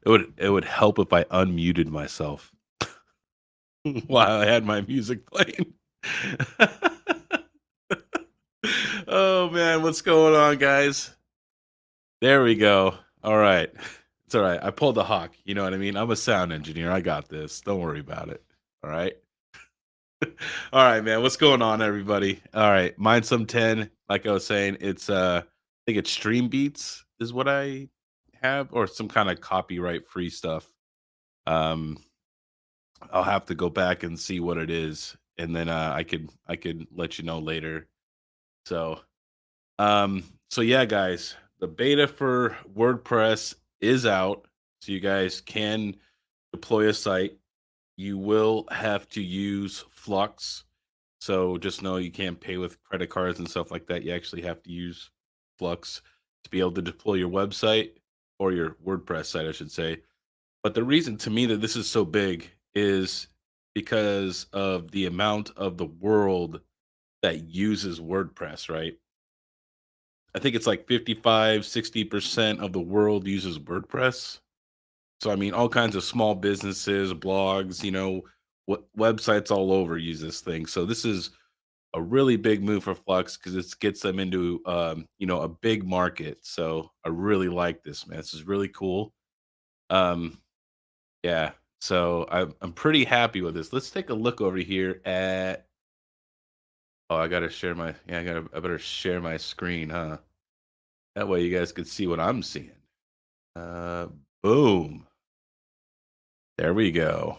It would help if I unmuted myself while I had my music playing. Oh man, what's going on, guys? There we go. All right. It's all right. I pulled the hawk. You know what I mean? I'm a sound engineer. I got this. Don't worry about it. All right. All right, man. What's going on, everybody? All right. Mine's some 10. Like I was saying, it's I think it's Stream Beats is what I have, or some kind of copyright free stuff. Um, I'll have to go back and see what it is, and then I could let you know later. So so yeah, guys, the beta for WordPress is out, so you guys can deploy a site. You will have to use Flux. So just know you can't pay with credit cards and stuff like that. You actually have to use Flux to be able to deploy your website, or your WordPress site, I should say. But the reason to me that this is so big is because of the amount of the world that uses WordPress, right? I think it's like 55, 60% of the world uses WordPress. So I mean, all kinds of small businesses, blogs, what websites all over use this thing. So this is a really big move for Flux because it gets them into a big market. So I really like this, man. This is really cool. Um, yeah. So I'm pretty happy with this. Let's take a look over here at. Oh, I gotta share my. Yeah, I better share my screen, huh? That way you guys can see what I'm seeing. Uh, Boom. There we go.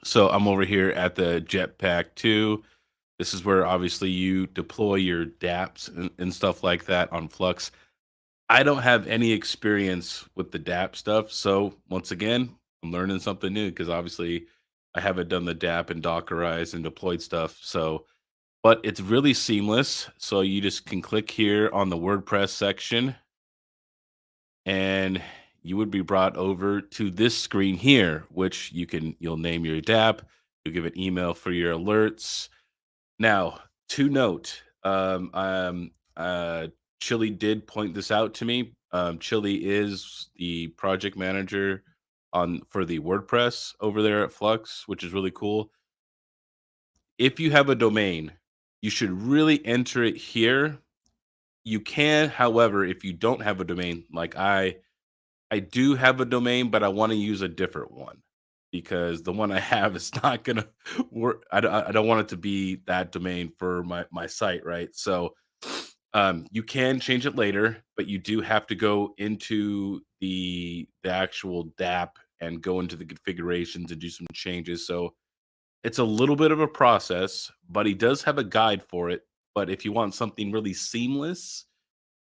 So I'm over here at the Jetpack 2. This is where obviously you deploy your dApps and stuff like that on Flux. I don't have any experience with the dApp stuff. So once again, I'm learning something new because obviously I haven't done the dApp and Dockerized and deployed stuff. So, but it's really seamless. So you just can click here on the WordPress section, and you would be brought over to this screen here, which you'll name your dApp, you'll give an email for your alerts. Now, to note, Chili did point this out to me. Chili is the project manager on for the WordPress over there at Flux, which is really cool. If you have a domain, you should really enter it here. You can, however, if you don't have a domain, like I do have a domain, but I wanna use a different one because the one I have is not gonna work. I don't want it to be that domain for my site, right? So, you can change it later, but you do have to go into the actual dApp and go into the configurations and do some changes. So, it's a little bit of a process, but he does have a guide for it. But if you want something really seamless,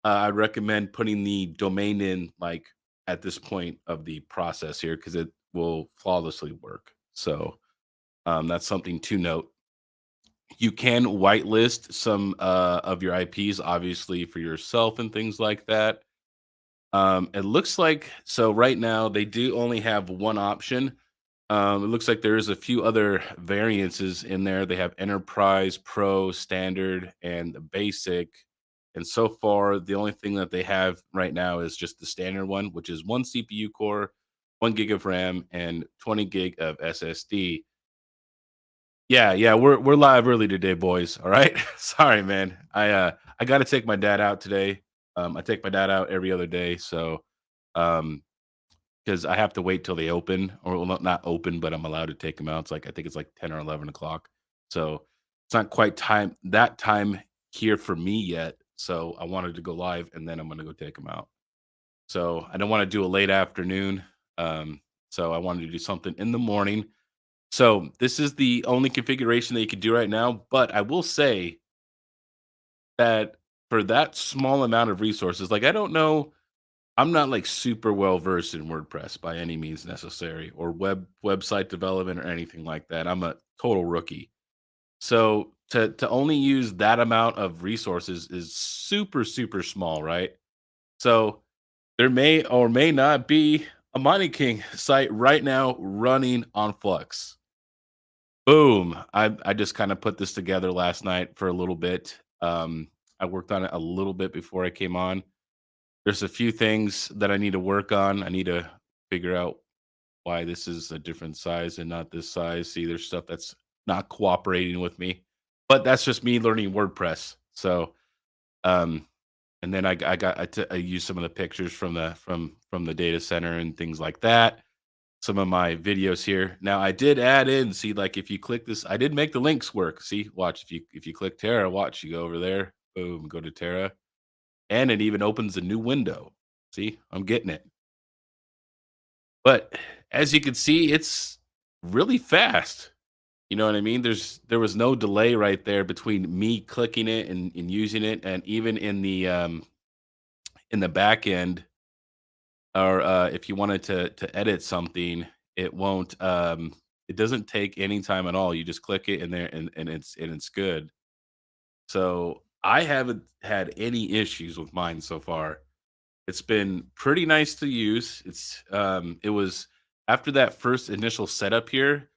I'd recommend putting the domain in, like, at this point of the process here, because it will flawlessly work. So, that's something to note. You can whitelist some of your IPs, obviously, for yourself and things like that. It looks like so right now they do only have one option. It looks like there is a few other variances in there. They have Enterprise, Pro, Standard, and the Basic. And so far, the only thing that they have right now is just the standard one, which is one CPU core, 1 gig of RAM, and 20 gig of SSD. Yeah, yeah, we're live early today, boys. All right. Sorry, man. I got to take my dad out today. I take my dad out every other day, so um because I have to wait till they open, or well, not open, but I'm allowed to take them out. It's like I think it's like 10 or 11 o'clock. So it's not quite time here for me yet. So I wanted to go live, and then I'm gonna go take them out. So I don't want to do a late afternoon. Um, so I wanted to do something in the morning. So this is the only configuration that you can do right now. But I will say that for that small amount of resources, like I don't know, I'm not like super well versed in WordPress by any means necessary, or website development or anything like that. I'm a total rookie. So to only use that amount of resources is super super small, right? So there may or may not be a Money King site right now running on Flux. Boom. I just kind of put this together last night for a little bit. I worked on it a little bit before I came on. There's a few things that I need to work on. I need to figure out why this is a different size and not this size. See, there's stuff that's not cooperating with me, but that's just me learning WordPress. So, um, and then I used some of the pictures from the data center and things like that. Some of my videos here. Now I did add in, see, like if you click this, I did make the links work. See, watch if you click Terra, watch you go over there, boom, go to Terra, and it even opens a new window. See, I'm getting it. But as you can see, it's really fast. You know what I mean? There was no delay right there between me clicking it and using it, and even in the back end, or if you wanted to edit something, it won't. It doesn't take any time at all. You just click it, and there, and it's good. So I haven't had any issues with mine so far. It's been pretty nice to use. It was after that first initial setup here,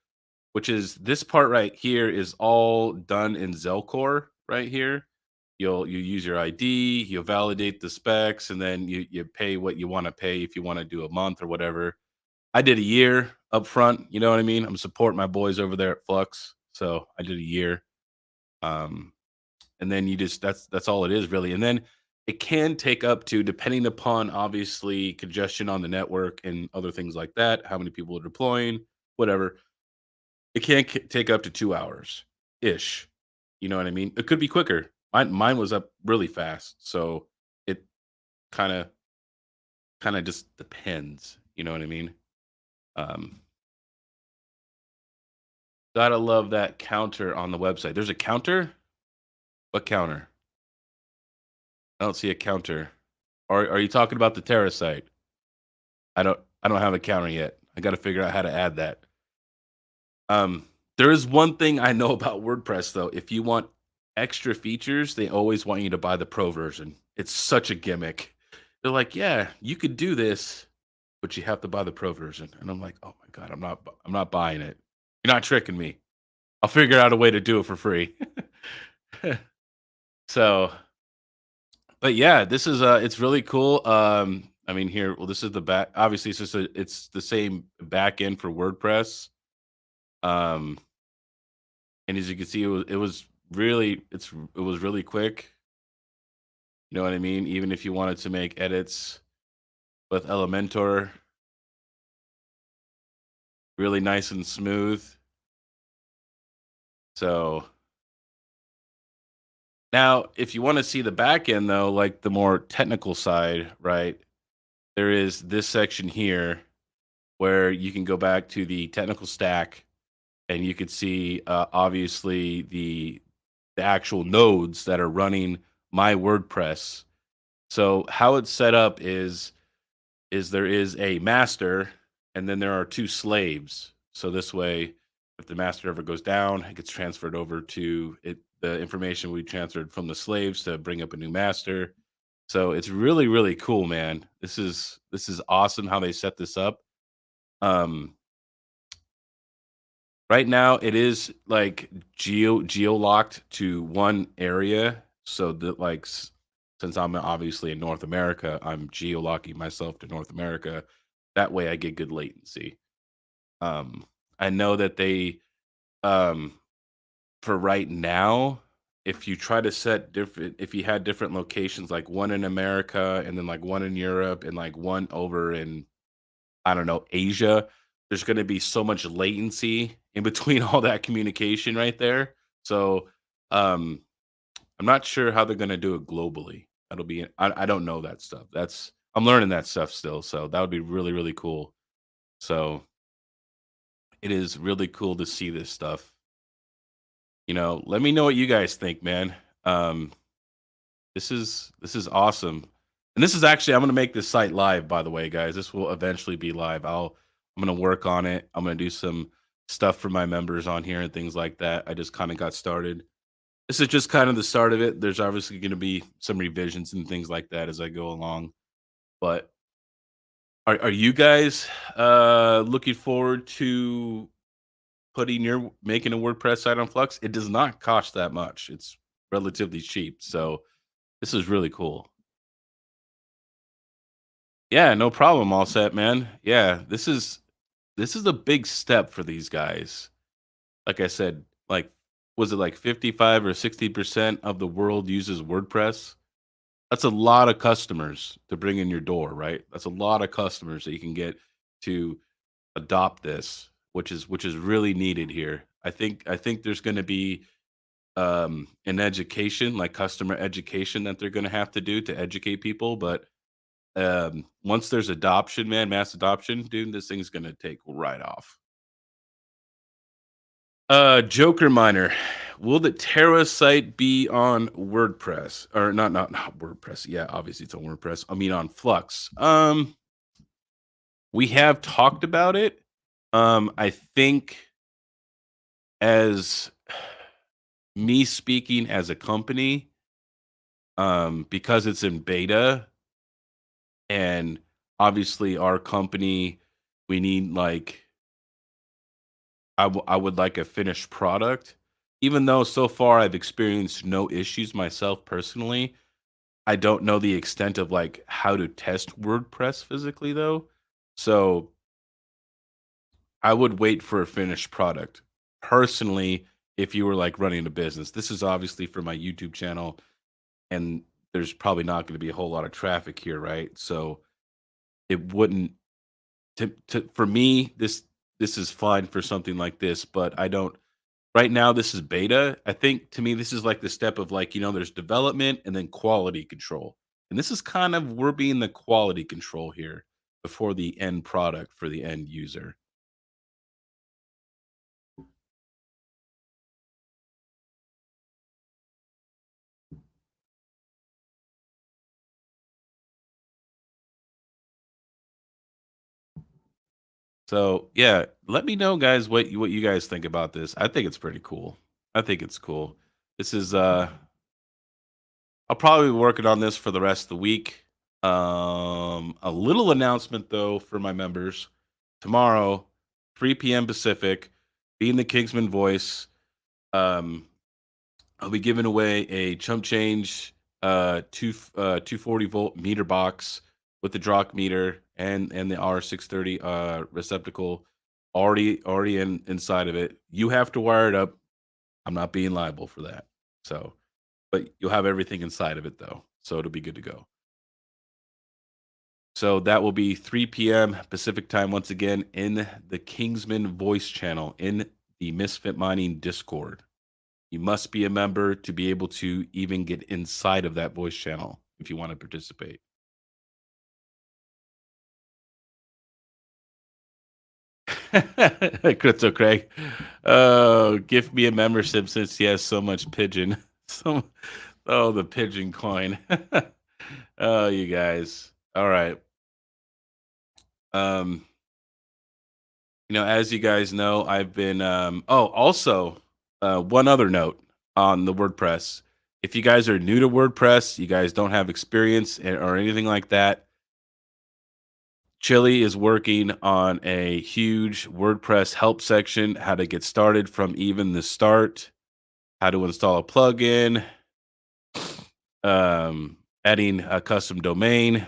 which is this part right here is all done in Zelcore right here. You use your ID, you validate the specs, and then you pay what you want to pay if you want to do a month or whatever. I did a year up front, you know what I mean? I'm supporting my boys over there at Flux. So I did a year. Um, and then you just that's all it is really. And then it can take up to, depending upon obviously congestion on the network and other things like that, how many people are deploying, whatever. It can take up to 2 hours ish. You know what I mean? It could be quicker. Mine was up really fast, so it kind of just depends. You know what I mean? Um, Gotta love that counter on the website. There's a counter. What counter? I don't see a counter. Are you talking about the Terra site? I don't have a counter yet. I got to figure out how to add that. Um, there is one thing I know about WordPress though. If you want extra features, they always want you to buy the pro version. It's such a gimmick. They're like, "Yeah, you could do this, but you have to buy the pro version." And I'm like, "Oh my god, I'm not buying it. You're not tricking me. I'll figure out a way to do it for free." So, but yeah, this is it's really cool. I mean here, well, this is the back. Obviously, it's the same back end for WordPress. Um, and as you can see, it was really it was really quick. You know what I mean? Even if you wanted to make edits with Elementor, really nice and smooth. So now, if you want to see the back end though, like the more technical side, right? There is this section here where you can go back to the technical stack, and you could see obviously the actual nodes that are running my WordPress. So how it's set up is there is a master, and then there are two slaves. So this way, if the master ever goes down, it gets transferred over to it. The information we transferred from the slaves to bring up a new master. So it's really really cool, man. This is awesome how they set this up. Um, Right now, it is like geo locked to one area, so that like since I'm obviously in North America, I'm geo locking myself to North America. That way, I get good latency. Um, I know that they um, for right now, if you try to set different, if you had different locations, like one in America and then like one in Europe and like one over in, I don't know, Asia, there's gonna be so much latency in between all that communication right there. So, um, I'm not sure how they're gonna do it globally. That'll be I don't know that stuff. That's I'm learning that stuff still, so that would be really, really cool. So, it is really cool to see this stuff. You know, let me know what you guys think, man. Um, this is awesome. And this is actually I'm gonna make this site live, by the way, guys. This will eventually be live. I'm gonna work on it. I'm gonna do some stuff for my members on here and things like that. I just kind of got started. This is just kind of the start of it. There's obviously gonna be some revisions and things like that as I go along. But are you guys looking forward to putting your making a WordPress site on Flux? It does not cost that much. It's relatively cheap. So this is really cool. Yeah, no problem. All set, man. Yeah, this is a big step for these guys. Like I said, like was it like 55 or 60% of the world uses WordPress? That's a lot of customers to bring in your door, right? That's a lot of customers that you can get to adopt this, which is really needed here. I think there's going to be an education, like customer education that they're going to have to do to educate people, but once there's adoption, man, mass adoption, dude, this thing's going to take right off. Joker Miner. Will the Terra site be on WordPress or not WordPress? Yeah, obviously it's on WordPress. I mean on Flux. We have talked about it. I think as me speaking as a company, because it's in beta and obviously our company, we need like I would like a finished product. Even though so far I've experienced no issues myself personally, I don't know the extent of like how to test WordPress physically though. So I would wait for a finished product. Personally, if you were like running a business, this is obviously for my YouTube channel, and there's probably not going to be a whole lot of traffic here, right? So it wouldn't to for me this is fine for something like this, but I don't right now this is beta. I think to me this is like the step of like, there's development and then quality control. And this is kind of we're being the quality control here before the end product for the end user. So, yeah, let me know guys what you guys think about this. I think it's pretty cool. I think it's cool. This is I'll probably be working on this for the rest of the week. A little announcement though for my members tomorrow, 3 p.m. Pacific, being the Kingsman voice. Um, I'll be giving away a chump change 240 volt meter box with the Drock meter and the R630 receptacle already inside of it. You have to wire it up. I'm not being liable for that. So, but you'll have everything inside of it though. So it'll be good to go. So that will be 3 p.m. Pacific time once again in the Kingsman voice channel in the Misfit Mining Discord. You must be a member to be able to even get inside of that voice channel if you want to participate. Crypto Craig. Oh, give me a membership since he has so much pigeon. So, oh, the pigeon coin. Oh, you guys. All right. Um, as you guys know, I've been also one other note on the WordPress. If you guys are new to WordPress, you guys don't have experience or anything like that, Chili is working on a huge WordPress help section, how to get started from even the start, how to install a plugin, adding a custom domain.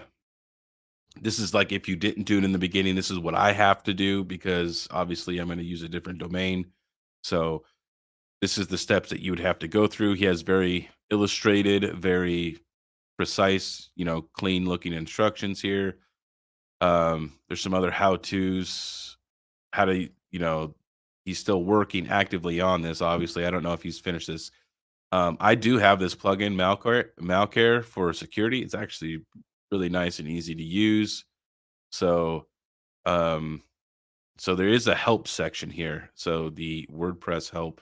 This is like if you didn't do it in the beginning, this is what I have to do because obviously I'm going to use a different domain. So this is the steps that you would have to go through. He has very illustrated, very precise, clean looking instructions here. There's some other how to's, how to, he's still working actively on this. Obviously, I don't know if he's finished this. I do have this plugin, Malcare for security. It's actually really nice and easy to use. So, um, so there is a help section here. So the WordPress help,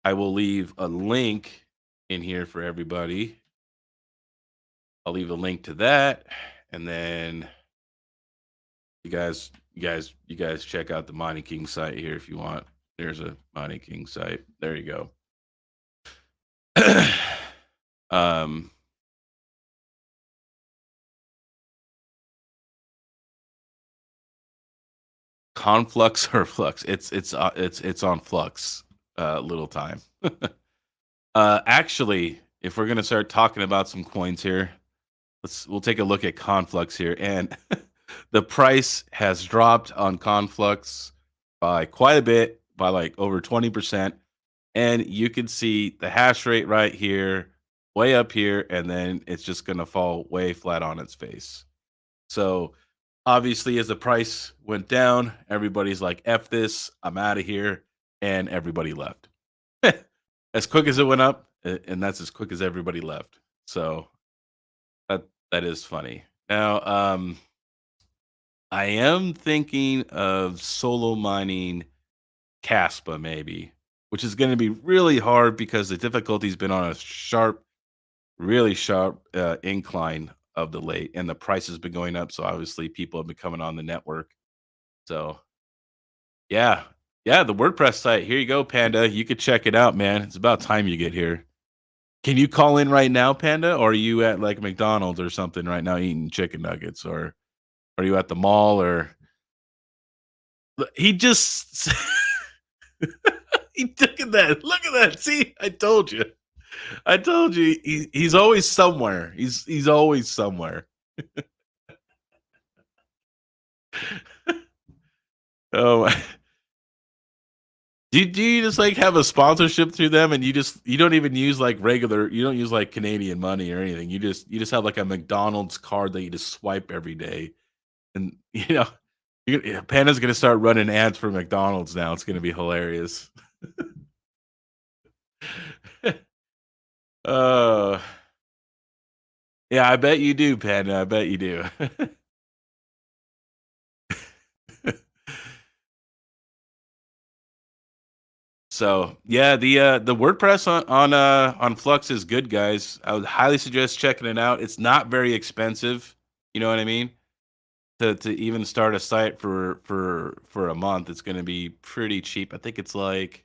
I will leave a link in here for everybody. I'll leave a link to that, and then you guys check out the Mining King site here if you want. There's a Mining King site. There you go. um, Conflux or Flux. It's on Flux. Little time. Actually, if we're gonna start talking about some coins here, we'll take a look at Conflux here. And The price has dropped on Conflux by quite a bit, by like over 20%. And you can see the hash rate right here, way up here, and then it's just going to fall way flat on its face. So obviously, as the price went down, everybody's like, F this, I'm out of here. And everybody left. As quick as it went up, and that's as quick as everybody left. So that is funny. Now, I am thinking of solo mining Caspa maybe, which is going to be really hard because the difficulty's been on a sharp, really sharp incline of the late, and the price has been going up. So obviously, people have been coming on the network. So yeah, yeah, the WordPress site. Here you go, Panda. You could check it out, man. It's about time you get here. Can you call in right now, Panda? Or are you at like McDonald's or something right now eating chicken nuggets? Or are you at the mall? Or he just he took at that. Look at that. See, I told you. I told you. He's always somewhere. He's always somewhere. Oh, do you just like have a sponsorship through them, and you don't even use like regular, you don't use like Canadian money or anything. You just have like a McDonald's card that you just swipe every day, and Panda's gonna start running ads for McDonald's now. It's gonna be hilarious. uh yeah, I bet you do, Panda. I bet you do. So yeah, the WordPress on Flux is good, guys. I would highly suggest checking it out. It's not very expensive. You know what I mean? To even start a site for a month, it's going to be pretty cheap. I think it's like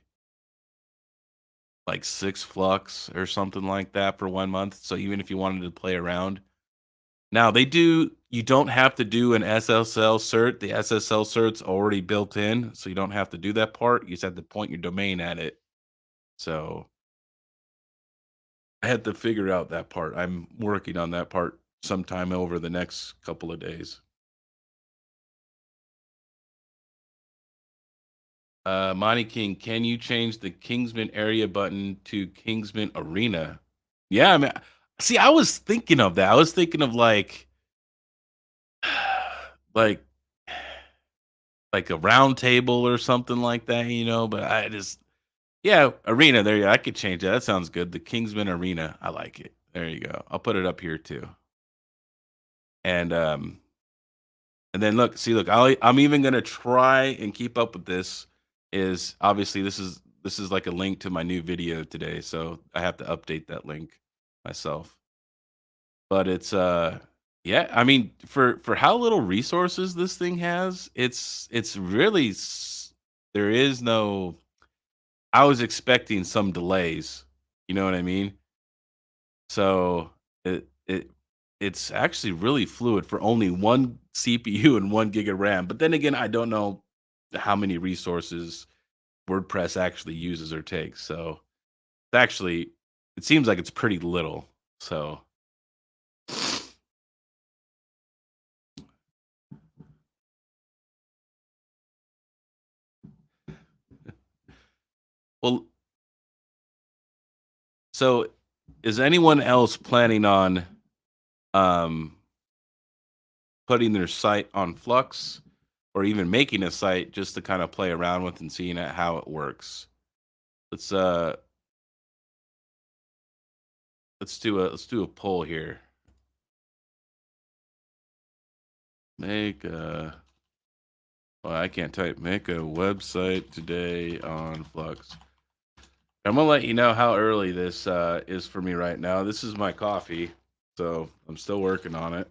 6 Flux or something like that for 1 month. So even if you wanted to play around, now they do. You don't have to do an SSL cert. The SSL cert's already built in, so you don't have to do that part. You just have to point your domain at it. So I had to figure out that part. I'm working on that part sometime over the next couple of days. Monty King, can you change the Kingsman area button to Kingsman Arena? Yeah, I mean, see, I was thinking of that. I was thinking of like, like a round table or something like that, But yeah, Arena. There you go. I could change that. That sounds good. The Kingsman Arena. I like it. There you go. I'll put it up here too. And then look, I'm even gonna try and keep up with this. Is obviously this is like a link to my new video today, so I have to update that link myself. But it's yeah, I mean for how little resources this thing has, it's really there is no. I was expecting some delays. You know what I mean? So it's actually really fluid for only one CPU and 1 gig of RAM. But then again, I don't know how many resources WordPress actually uses or takes. So it's actually it seems like it's pretty little. So well, so is anyone else planning on um putting their site on Flux or even making a site just to kind of play around with and seeing how it works? Let's uh let's do a poll here. Make a Well, I can't type. Make a website today on Flux. I'm gonna let you know how early this is for me right now. This is my coffee, so I'm still working on it.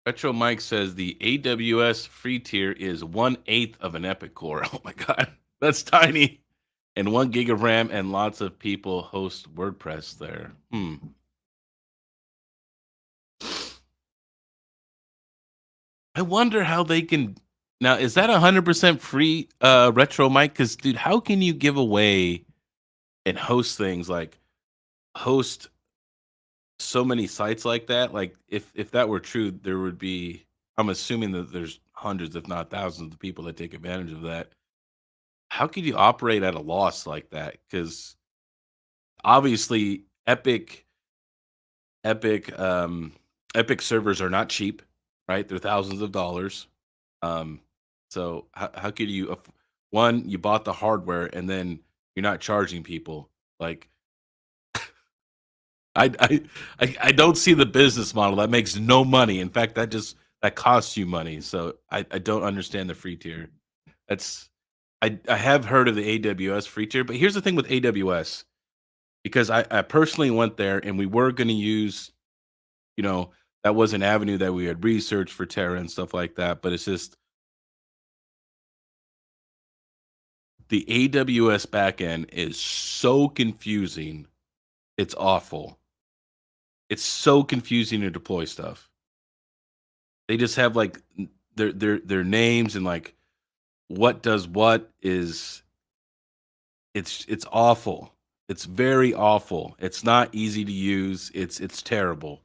Retro Mike says the AWS free tier is 1/8 of an Epic Core. Oh my god, that's tiny. And 1 gig of RAM, and lots of people host WordPress there. I wonder how they can. Now, is that 100% free, retro mic? Because, dude, how can you give away and host things, like, host so many sites like that? Like, if that were true, there would be I'm assuming that there's hundreds, if not thousands of people that take advantage of that. How could you operate at a loss like that? Because obviously, Epic, Epic servers are not cheap, right? They're thousands of dollars. Um, so how could you one, you bought the hardware and then you're not charging people. Like I I I don't see the business model. That makes no money. In fact, that costs you money. So I don't understand the free tier. That's I have heard of the AWS free tier, but here's the thing with AWS, because I personally went there and we were going to use, you know, that was an avenue that we had researched for Terra and stuff like that. But it's just the AWS backend is so confusing. It's awful. It's so confusing to deploy stuff. They just have like their names and like what does what is it's awful. It's very awful. It's not easy to use. It's terrible.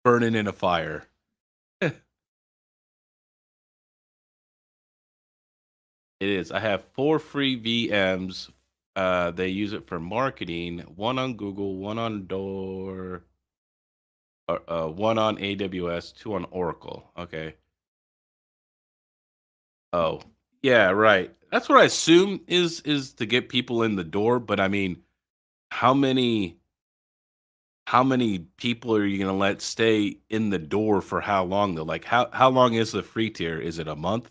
Burning in a fire. It is. I have 4 free VMs. They use it for marketing. One on Google, one on Door, one on AWS, two on Oracle. Okay. Oh, yeah, right. That's what I assume is to get people in the door. But I mean, how many how many people are you gonna let stay in the door for how long though? Like how long is the free tier? Is it a month?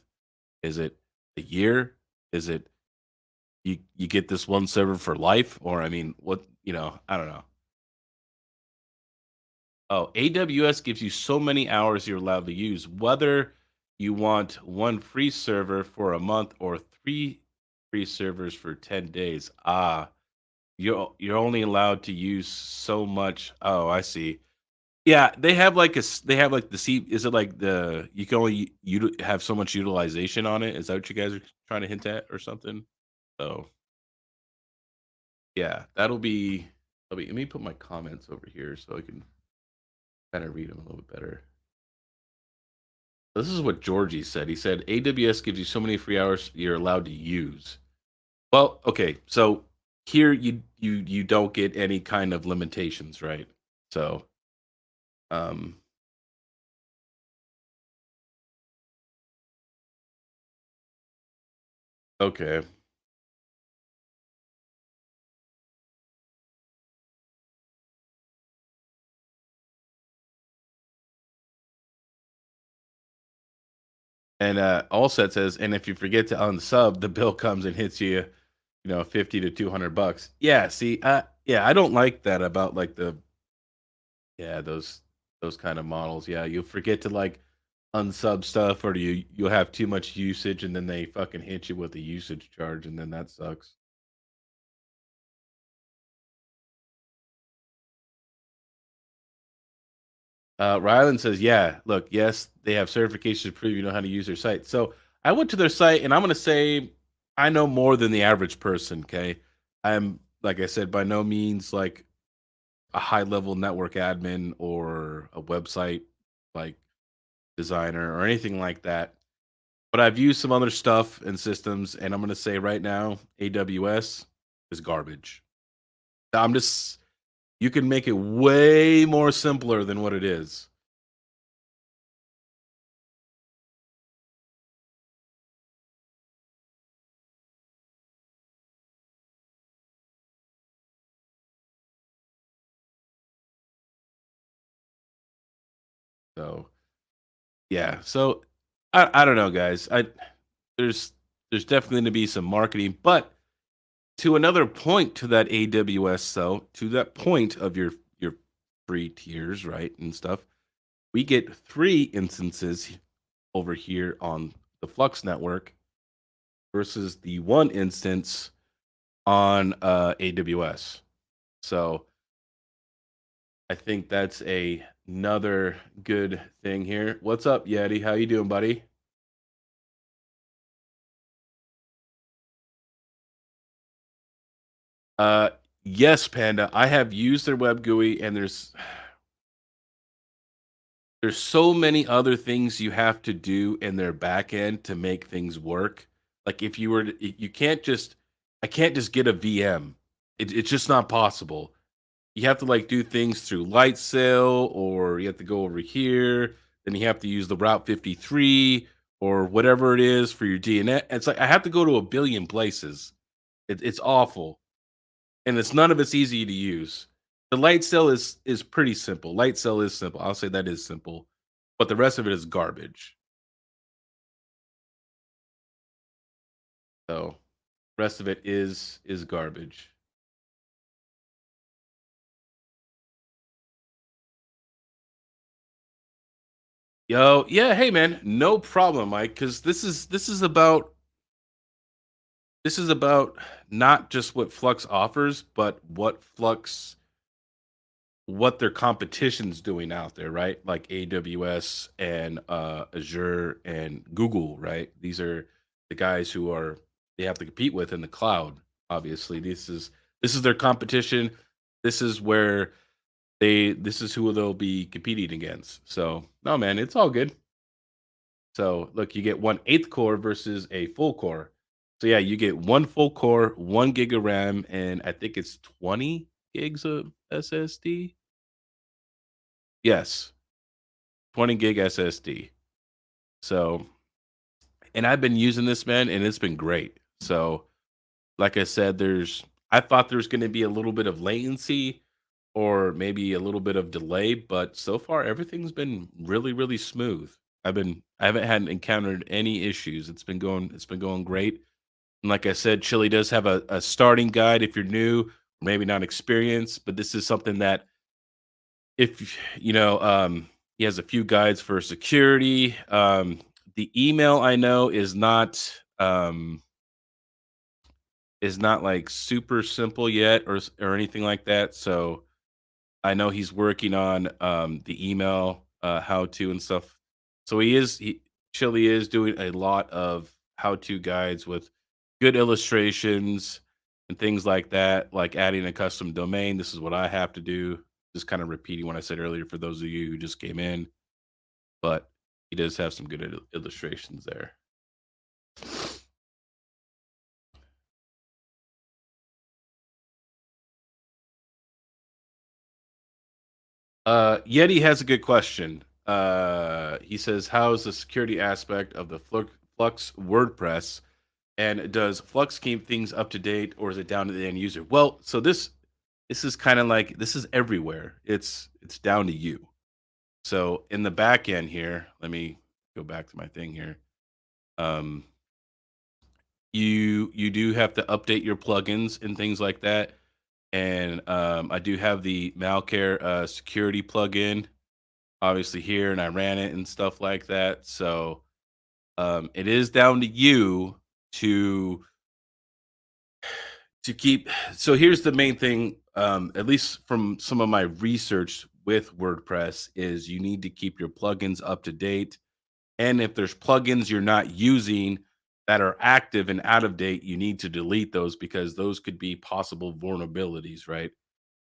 Is it a year? Is it you get this one server for life? Or I mean, what I don't know. Oh, AWS gives you so many hours you're allowed to use, whether you want one free server for a month or three free servers for 10 days. Ah, you're only allowed to use so much. Oh, I see. Yeah, they have like they have like the C. Is it like the you can only have so much utilization on it? Is that what you guys are trying to hint at or something? So yeah, let me put my comments over here so I can kind of read them a little bit better. This is what Georgie said. He said AWS gives you so many free hours you're allowed to use. Well, okay, so here you don't get any kind of limitations, right? So, um, okay, and Allset says, and if you forget to unsub, the bill comes and hits you, 50 to $200. Yeah, see, yeah, I don't like that about like the yeah those kind of models. Yeah, you'll forget to like unsub stuff, or you'll have too much usage, and then they fucking hit you with a usage charge, and then that sucks. Rylan says, "Yeah, look, yes, they have certifications to prove you know how to use their site." So I went to their site, and I'm gonna say I know more than the average person. Okay, I'm like I said, by no means like a high level network admin or a website like designer or anything like that. But I've used some other stuff and systems, and I'm gonna say right now, AWS is garbage. I'm just you can make it way more simpler than what it is. So yeah, so I don't know, guys. There's there's definitely going to be some marketing, but to another point to that AWS, though, to that point of your free tiers, right, and stuff, we get 3 instances over here on the Flux network versus the one instance on AWS. So I think that's another good thing here. What's up, Yeti? How you doing, buddy? Uh, yes, Panda. I have used their web GUI, and there's so many other things you have to do in their back end to make things work. Like if you were to, you can't just I can't just get a VM. It's just not possible. You have to like do things through light sail, or you have to go over here, then you have to use the route 53 or whatever it is for your DNS. It's like I have to go to a billion places. It's awful, and it's none of it's easy to use. The light sail is pretty simple. Light sail is simple. I'll say that is simple, but the rest of it is garbage. So rest of it is garbage. Yo, yeah, hey man, no problem, Mike. Because this is about not just what Flux offers, but what their competition's doing out there, right? Like AWS and Azure and Google, right? These are the guys who are they have to compete with in the cloud. Obviously, this is their competition. This is where this is who they'll be competing against. So no, man, it's all good. So look, you get 1/8 core versus a full core. So yeah, you get one full core, 1 gig of RAM, and I think it's 20 gigs of SSD. Yes, 20 gig SSD. So, and I've been using this, man, and it's been great. So, like I said, I thought there's going to be a little bit of latency or maybe a little bit of delay, but so far everything's been really, really smooth. I haven't had encountered any issues. It's been going great. And like I said, Chili does have a starting guide if you're new, maybe not experienced, but this is something that if he has a few guides for security. The email I know is not like super simple yet or anything like that. So I know he's working on the email how to and stuff. So he Chili is doing a lot of how to guides with good illustrations and things like that, like adding a custom domain. This is what I have to do. Just kind of repeating what I said earlier for those of you who just came in, but he does have some good illustrations there. Yeti has a good question. He says, "How is the security aspect of the Flux WordPress, and does Flux keep things up to date, or is it down to the end user?" Well, so this is kind of like this is everywhere. It's down to you. So in the back end here, let me go back to my thing here. Um, you do have to update your plugins and things like that. And I do have the Malcare security plugin, obviously here, and I ran it and stuff like that. So it is down to you to keep. So here's the main thing, at least from some of my research with WordPress, is you need to keep your plugins up to date. And if there's plugins you're not using that are active and out of date, you need to delete those because those could be possible vulnerabilities, right?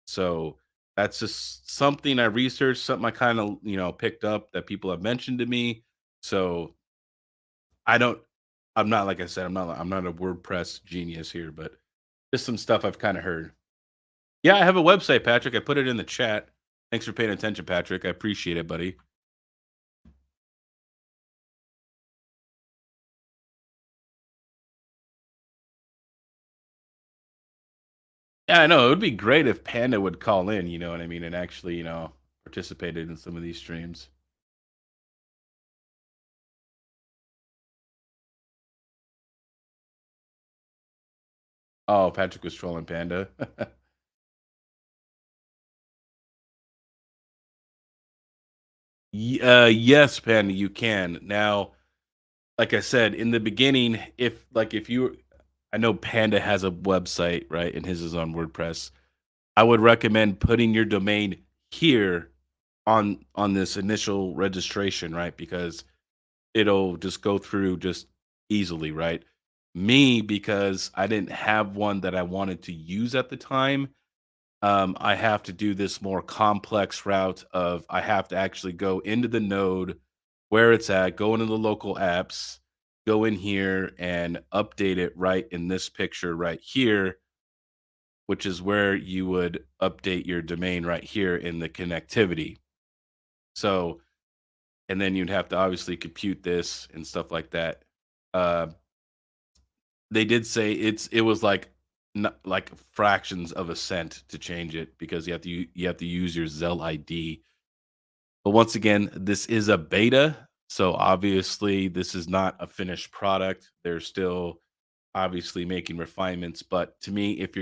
So that's just something I researched, something I kind of, picked up that people have mentioned to me. So I don't, I'm not, like I said, I'm not a WordPress genius here, but just some stuff I've kind of heard. Yeah, I have a website, Patrick. I put it in the chat. Thanks for paying attention, Patrick. I appreciate it, buddy. Yeah, I know. It would be great if Panda would call in, you know what I mean, and actually, participated in some of these streams. Oh, Patrick was trolling Panda. Yes, Panda, you can. Now, like I said in the beginning, if you, I know Panda has a website, right, and his is on WordPress. I would recommend putting your domain here on this initial registration, right, because it'll just go through just easily, right? Me, because I didn't have one that I wanted to use at the time, I have to do this more complex route of I have to actually go into the node where it's at, go into the local apps, go in here and update it right in this picture right here, which is where you would update your domain right here in the connectivity. So, and then you'd have to obviously compute this and stuff like that. Uh, they did say it was like like fractions of a cent to change it because you have to use your Zell ID. But once again, this is a beta, so obviously this is not a finished product. They're still obviously making refinements, but to me, if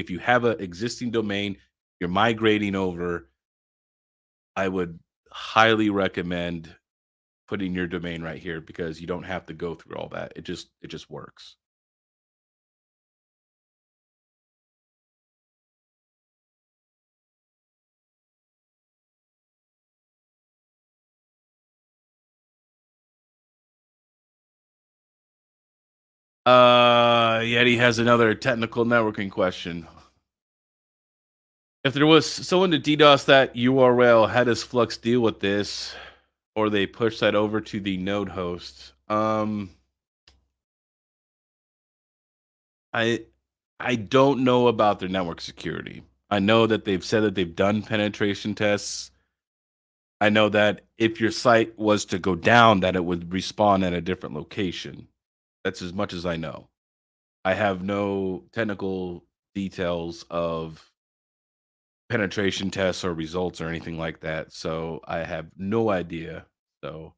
you have an existing domain, you're migrating over, I would highly recommend putting your domain right here because you don't have to go through all that. It just works. Yeti has another technical networking question. If there was someone to DDoS that URL, how does Flux deal with this? Or they push that over to the node host? I I don't know about their network security. I know that they've said that they've done penetration tests. I know that if your site was to go down, that it would respawn at a different location. That's as much as I know. I have no technical details of penetration tests or results or anything like that. So I have no idea. So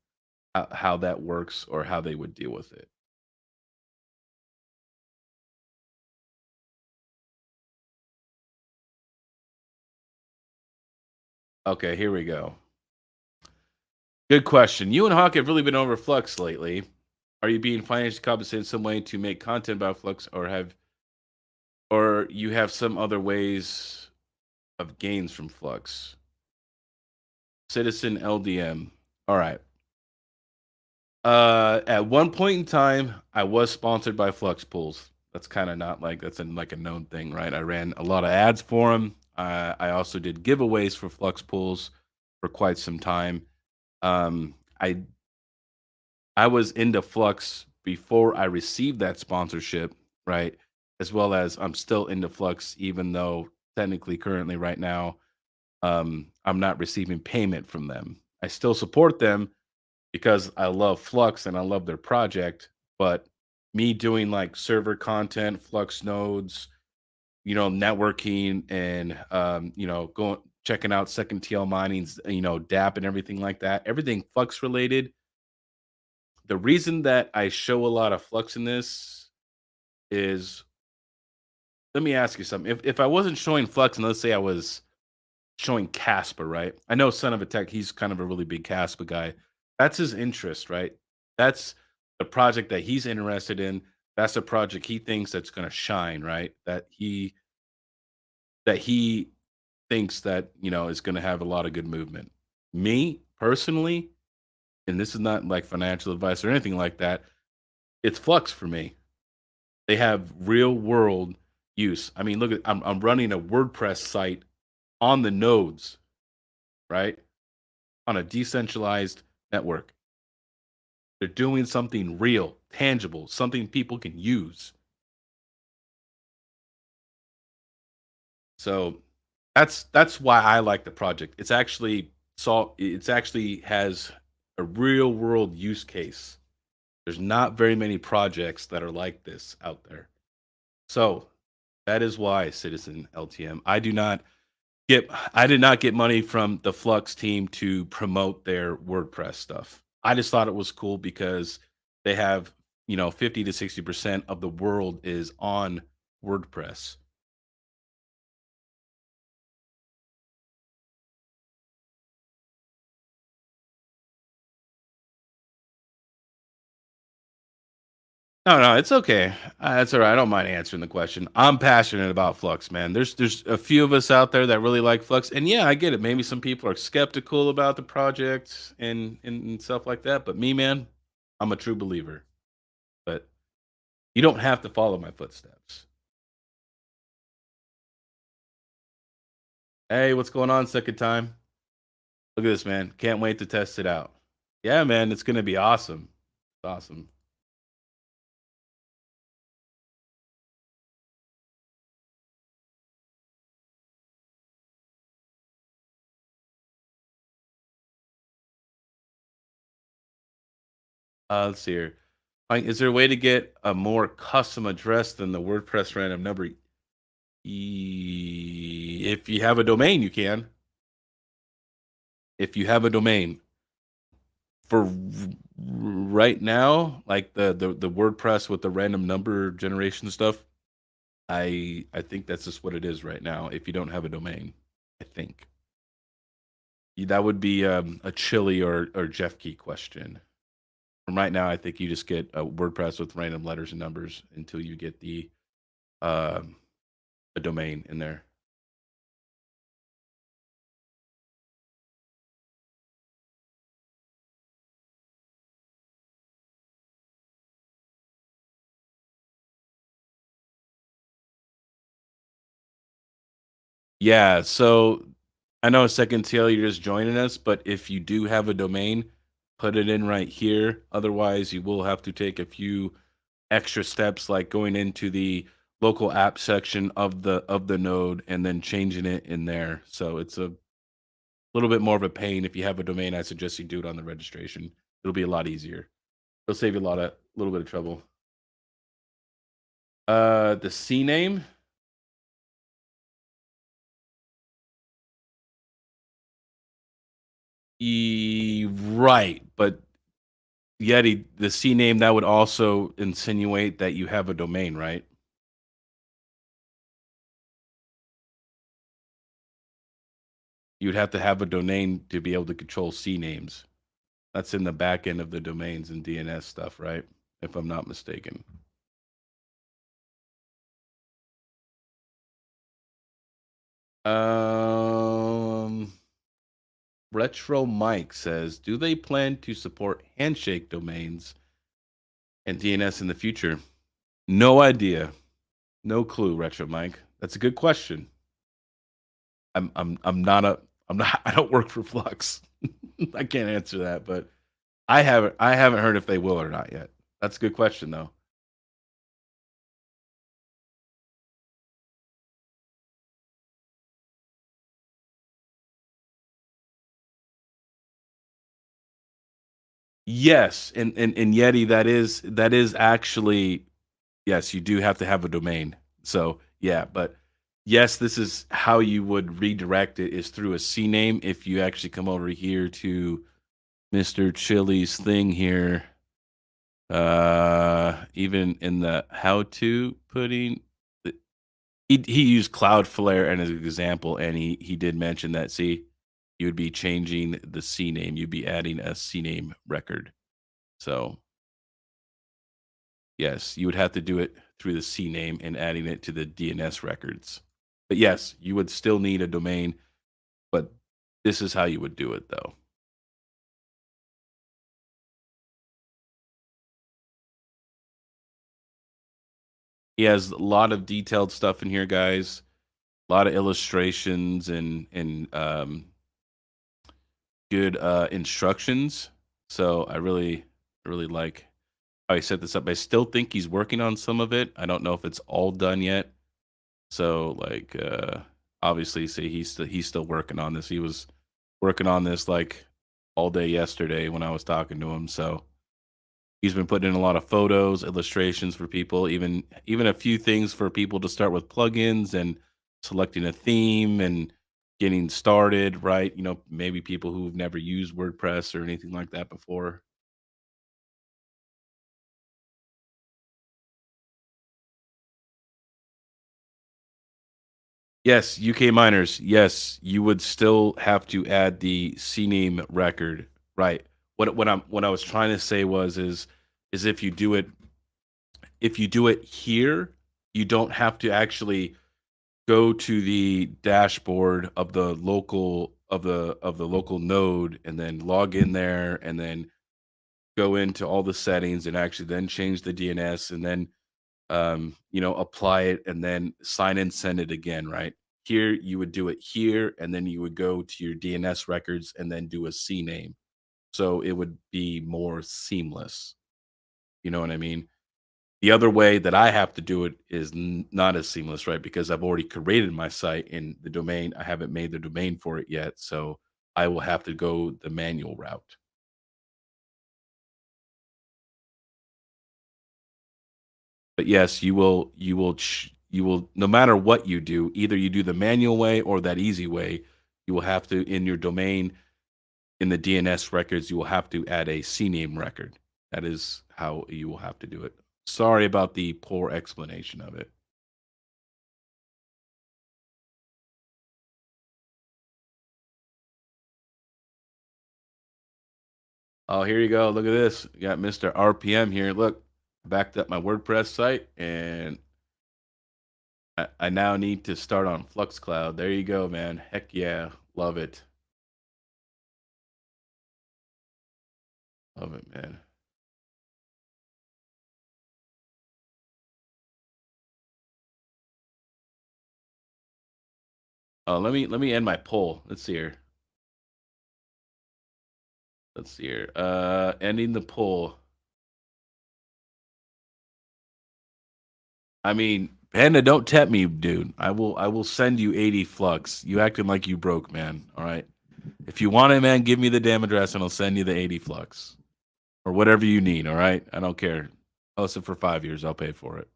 how that works or how they would deal with it. Okay, here we go. Good question. You and Hawk have really been over Flux lately. Are you being financially compensated in some way to make content about Flux, or you have some other ways of gains from Flux? Citizen LDM. All right. At one point in time, I was sponsored by Flux Pools. That's kind of not like that's like a known thing, right? I ran a lot of ads for them. I also did giveaways for Flux Pools for quite some time. Um, I I was into Flux before I received that sponsorship, right? As well as I'm still into Flux, even though technically currently right now, I'm not receiving payment from them. I still support them because I love Flux and I love their project, but me doing like server content, Flux nodes, networking and going checking out second TL mining's, DApp and everything like that, everything Flux related. The reason that I show a lot of Flux in this is let me ask you something. If I wasn't showing Flux and let's say I was showing Casper, right? I know Son of a Tech, he's kind of a really big Casper guy. That's his interest, right? That's the project that he's interested in. That's the project he thinks that's going to shine, right? That he thinks that, is going to have a lot of good movement. Me personally, and this is not like financial advice or anything like that, it's Flux for me. They have real world use. I mean, look at I'm running a WordPress site on the nodes, right? On a decentralized network. They're doing something real, tangible, something people can use. So that's why I like the project. It's actually has a real world use case. There's not very many projects that are like this out there. So that is why Citizen LTM. I did not get money from the Flux team to promote their WordPress stuff. I just thought it was cool because they have, 50 to 60% of the world is on WordPress. No, no, it's okay. That's all right. I don't mind answering the question. I'm passionate about Flux, man. There's a few of us out there that really like Flux, and yeah, I get it. Maybe some people are skeptical about the project and stuff like that, but me, man, I'm a true believer. But You don't have to follow my footsteps. Hey, what's going on, second time? Look at this, man. Can't wait to test it out. Yeah, man, it's gonna be awesome. Awesome. Let's see here. Like, is there a way to get a more custom address than the WordPress random number? If you have a domain, you can. If you have a domain right now, like the WordPress with the random number generation stuff, I think that's just what it is right now. If you don't have a domain, I think that would be a Chili or Jeff Key question. From right now, I think you just get a WordPress with random letters and numbers until you get the um, a domain in there. Yeah, so I know second tail you're just joining us, but if you do have a domain, put it in right here. Otherwise, you will have to take a few extra steps like going into the local app section of the node and then changing it in there. So it's a little bit more of a pain. If you have a domain, I suggest you do it on the registration. It'll be a lot easier. It'll save you a little bit of trouble. The C name, right, but Yeti, the C name that would also insinuate that you have a domain, right? You'd have to have a domain to be able to control C names. That's in the back end of the domains and DNS stuff, right? If I'm not mistaken. Um, Retro Mike says, do they plan to support handshake domains and DNS in the future? No idea. No clue, Retro Mike. That's a good question. I'm not a I'm not I don't work for Flux. I can't answer that, but I haven't heard if they will or not yet. That's a good question though. Yes, and Yeti, that is actually yes, you do have to have a domain. So yeah, but yes, this is how you would redirect it is through a CNAME. If you actually come over here to Mr. Chili's thing here, even in the how to putting he used Cloudflare as an example, and he did mention that, see, you would be changing the CNAME, you'd be adding a CNAME record. So, yes, you would have to do it through the CNAME and adding it to the DNS records. But yes, you would still need a domain, but this is how you would do it, though. He has a lot of detailed stuff in here, guys. A lot of illustrations and good instructions. So I really like how he set this up. I still think he's working on some of it. I don't know if it's all done yet. So like obviously say he's still working on this. He was working on this like all day yesterday when I was talking to him. So he's been putting in a lot of photos, illustrations for people, even a few things for people to start with plugins and selecting a theme and getting started, right? Maybe people who've never used WordPress or anything like that before. Yes, UK miners. Yes, you would still have to add the CNAME record, right? What I was trying to say is if you do it here, you don't have to actually go to the dashboard of the local node and then log in there and then go into all the settings and actually then change the DNS and then apply it and then sign and send it again, right? Here, you would do it here, and then you would go to your DNS records and then do a CNAME. So it would be more seamless. You know what I mean? The other way that I have to do it is not as seamless, right? Because I've already created my site in the domain. I haven't made the domain for it yet. So I will have to go the manual route. But yes, you will no matter what you do, either you do the manual way or that easy way, you will have to in your domain, in the DNS records, you will have to add a CNAME record. That is how you will have to do it. Sorry about the poor explanation of it. Oh, here you go. Look at this. You got Mr. RPM here. Look, backed up my WordPress site, and I now need to start on Flux Cloud. There you go, man. Heck yeah. Love it. Love it, man. Oh, let me end my poll. Let's see here. Let's see here. Ending the poll. I mean, Panda, don't tempt me, dude. I will send you 80 Flux. You acting like you broke, man. All right. If you want it, man, give me the damn address and I'll send you the 80 Flux. Or whatever you need, all right? I don't care. Post it for 5 years, I'll pay for it.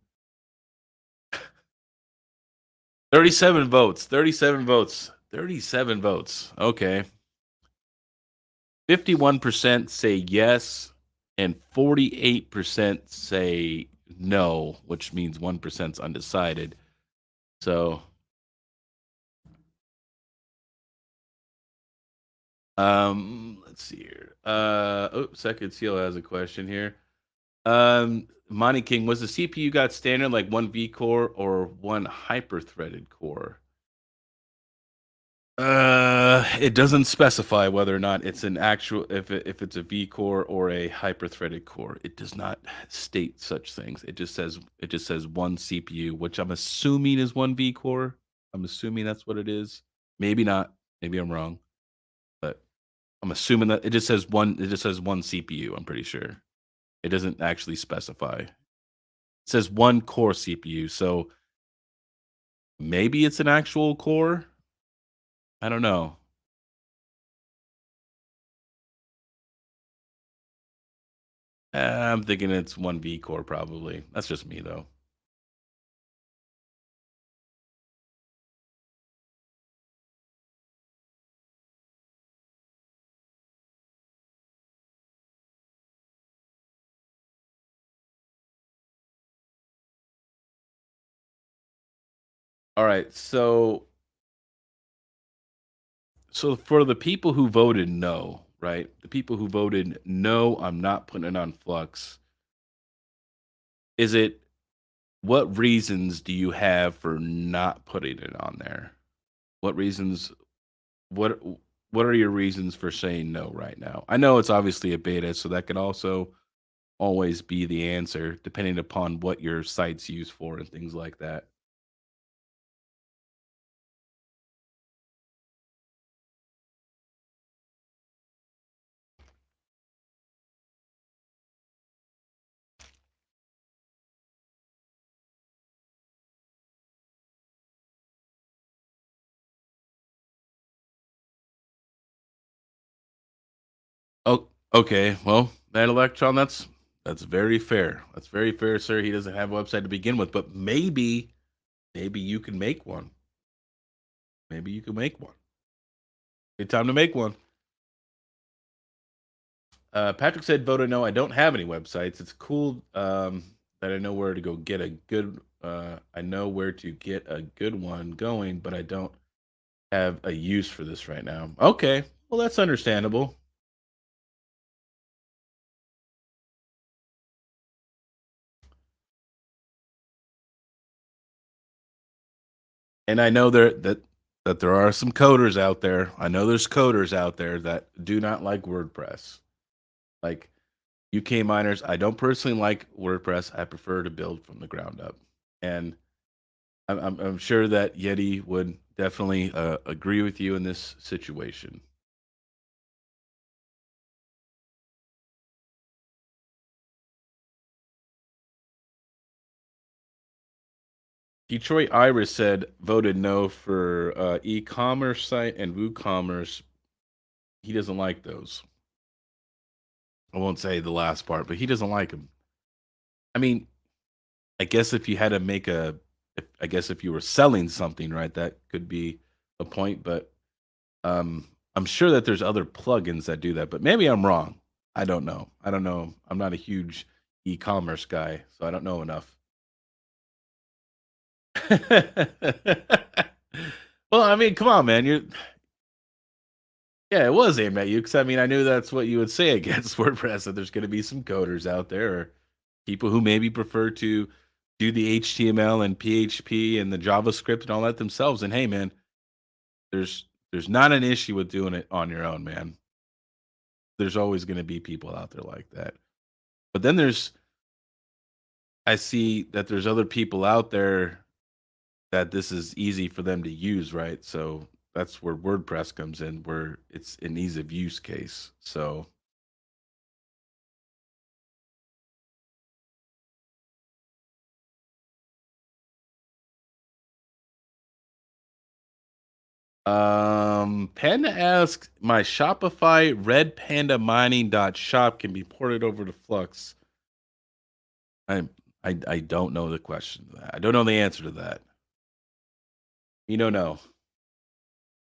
37 votes. 37 votes. 37 votes. Okay. 51% say yes, and 48% say no, which means 1% is undecided. So, let's see here. Second Seal has a question here. Monty King, was the CPU got standard like one V core or one hyper threaded core? It doesn't specify whether or not it's an actual if it's a V core or a hyper-threaded core. It does not state such things. It just says one CPU, which I'm assuming is one V core. I'm assuming that's what it is. Maybe not. Maybe I'm wrong, but I'm assuming that it just says one. It just says one CPU. I'm pretty sure. It doesn't actually specify. It says one core CPU, so maybe it's an actual core. I don't know. I'm thinking it's one V core probably. That's just me though. All right, so for the people who voted no, right? The people who voted no, I'm not putting it on Flux. Is it what reasons do you have for not putting it on there? What reasons what what are your reasons for saying no right now? I know it's obviously a beta, so that could also always be the answer depending upon what your site's used for and things like that. Oh, okay. Well, that electron, that's very fair. That's very fair, sir. He doesn't have a website to begin with, but maybe you can make one. Maybe you can make one. Good time to make one. Patrick said, "Vote no. I don't have any websites. It's cool that I know where to go get a good. I know where to get a good one going, but I don't have a use for this right now." Okay, well that's understandable. And I know that there are some coders out there. I know there's coders out there that do not like WordPress. Like UK miners, I don't personally like WordPress. I prefer to build from the ground up. And I'm sure that Yeti would definitely agree with you in this situation. Detroit Iris said voted no for e-commerce site and WooCommerce. He doesn't like those. I won't say the last part, but he doesn't like them. I mean, I guess if you had to make I guess if you were selling something, right, that could be a point. But I'm sure that there's other plugins that do that. But maybe I'm wrong. I don't know. I don't know. I'm not a huge e-commerce guy, so I don't know enough. Well, I mean, come on, man. You Yeah, it was aimed at you because I mean, I knew that's what you would say against WordPress, that there's gonna be some coders out there or people who maybe prefer to do the HTML and PHP and the JavaScript and all that themselves. And hey, man, there's not an issue with doing it on your own, man. There's always gonna be people out there like that. But then I see that there's other people out there that this is easy for them to use, right? So that's where WordPress comes in, where it's an ease of use case. So Panda asks, my Shopify red panda mining dot shop can be ported over to Flux. I I don't know the question to that. I don't know the answer to that. You don't know.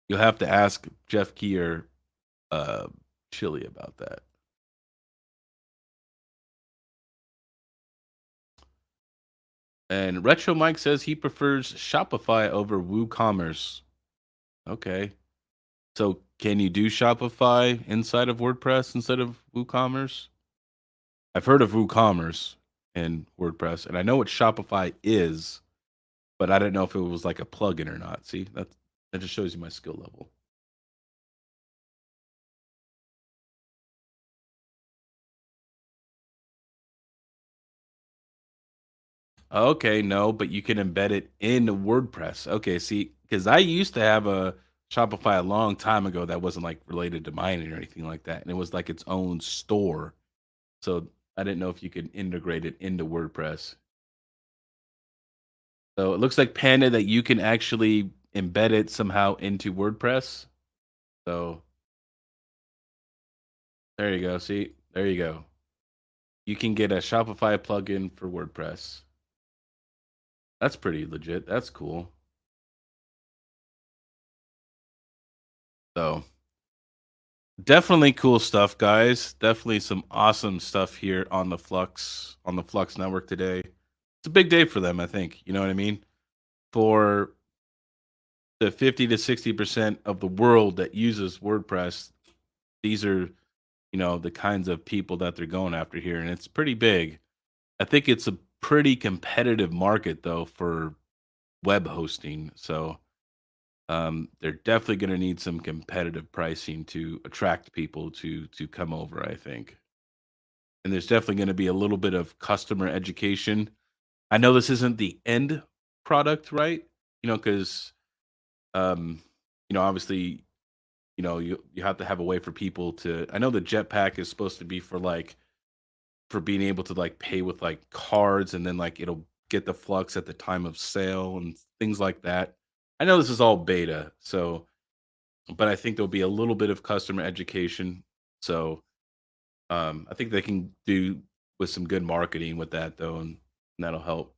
You'll have to ask Jeff Key or uh Chili about that. And Retro Mike says he prefers Shopify over WooCommerce. Okay. So can you do Shopify inside of WordPress instead of WooCommerce? I've heard of WooCommerce and WordPress, and I know what Shopify is, but I didn't know if it was like a plugin or not. See, that just shows you my skill level. Okay, no, but you can embed it in WordPress. Okay, see, because I used to have a Shopify a long time ago that wasn't like related to mining or anything like that, and it was like its own store. So I didn't know if you could integrate it into WordPress. So it looks like Panda that you can actually embed it somehow into WordPress. So there you go. See, there you go. You can get a Shopify plugin for WordPress. That's pretty legit. That's cool. So definitely cool stuff, guys. Definitely some awesome stuff here on the Flux network today. It's a big day for them, I think. You know what I mean? For the 50 to 60% of the world that uses WordPress, these are, the kinds of people that they're going after here. And it's pretty big. I think it's a pretty competitive market though for web hosting. So they're definitely going to need some competitive pricing to attract people to come over, I think. And there's definitely going to be a little bit of customer education. I know this isn't the end product, right? Because um, obviously, you have to have a way for people to. I know the jetpack is supposed to be for being able to like pay with like cards, and then like it'll get the flux at the time of sale and things like that. I know this is all beta, so but I think there'll be a little bit of customer education. So I think they can do with some good marketing with that though, and that'll help.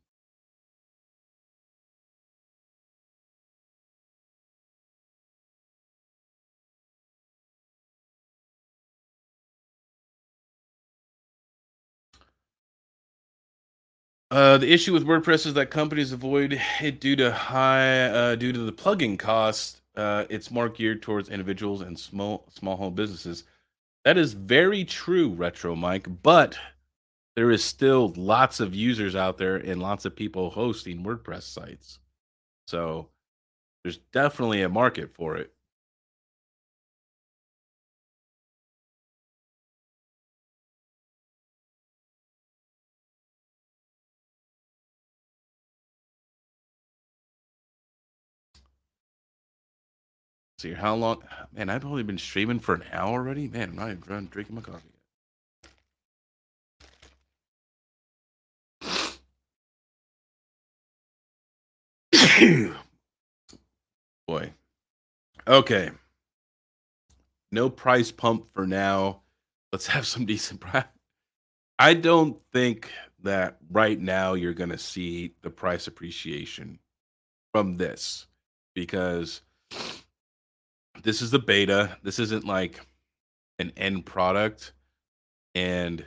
The issue with WordPress is that companies avoid it due to the plugin cost. It's more geared towards individuals and small home businesses. That is very true, Retro Mike. But there is still lots of users out there and lots of people hosting WordPress sites. So there's definitely a market for it. See how long man, I've only been streaming for an hour already? Man, I'm not even done drinking my coffee yet. Boy. Okay. No price pump for now. Let's have some decent price. I don't think that right now you're gonna see the price appreciation from this because this is the beta. This isn't like an end product, and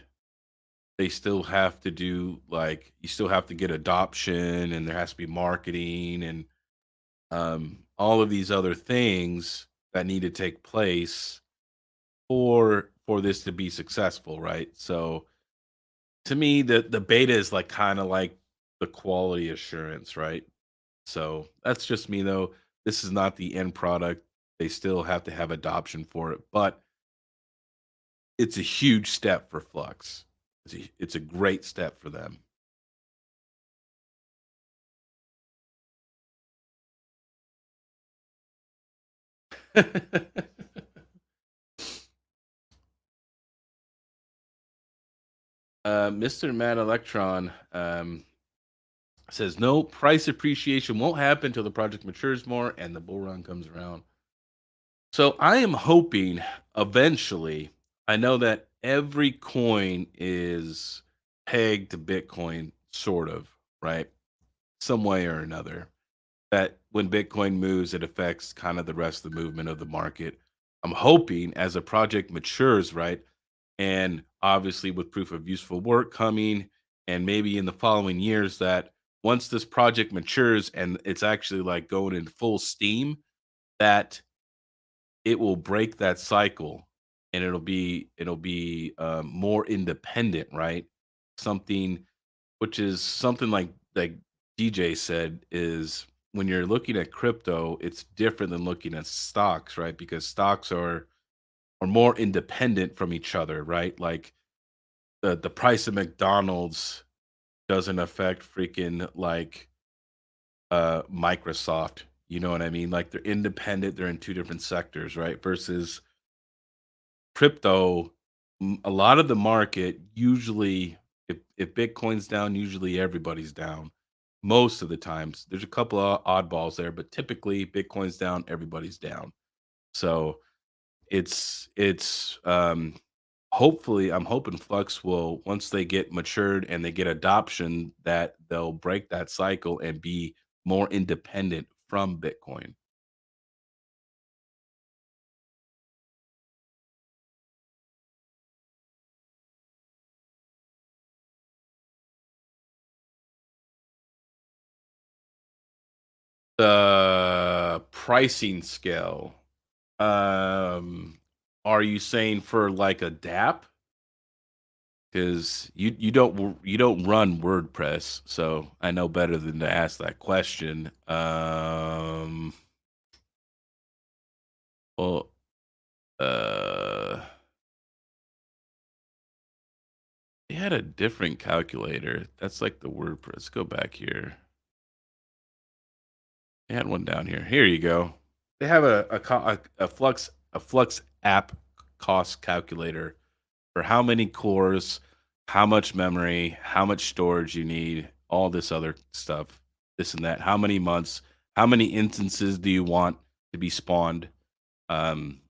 they still have to do like you still have to get adoption, and there has to be marketing and all of these other things that need to take place for this to be successful, right? So to me, the beta is like kind of like the quality assurance, right? So that's just me though. This is not the end product. They still have to have adoption for it, but it's a huge step for Flux. It's a great step for them. Mr. Matt Electron says no price appreciation won't happen until the project matures more and the bull run comes around. So I am hoping eventually. I know that every coin is pegged to Bitcoin, sort of, right? Some way or another. That when Bitcoin moves, it affects kind of the rest of the movement of the market. I'm hoping as a project matures, right? And obviously with proof of useful work coming, and maybe in the following years, that once this project matures and it's actually like going in full steam, that it will break that cycle and it'll be more independent, right? Something which is something like DJ said is when you're looking at crypto, it's different than looking at stocks, right? Because stocks are more independent from each other, right? Like the price of McDonald's doesn't affect freaking like Microsoft. You know what I mean? Like they're independent, they're in two different sectors, right? Versus crypto, a lot of the market usually, if Bitcoin's down, usually everybody's down. Most of the times, there's a couple of oddballs there, but typically Bitcoin's down, everybody's down. So it's hopefully I'm hoping Flux will once they get matured and they get adoption that they'll break that cycle and be more independent from Bitcoin. The pricing scale. Um, are you saying for like a DApp? Because you don't run WordPress, so I know better than to ask that question. Well, uh, they had a different calculator. That's like the WordPress. Go back here. They had one down here. Here you go. They have a Flux app cost calculator for how many cores, how much memory, how much storage you need, all this other stuff, this and that. How many months, how many instances do you want to be spawned? Um,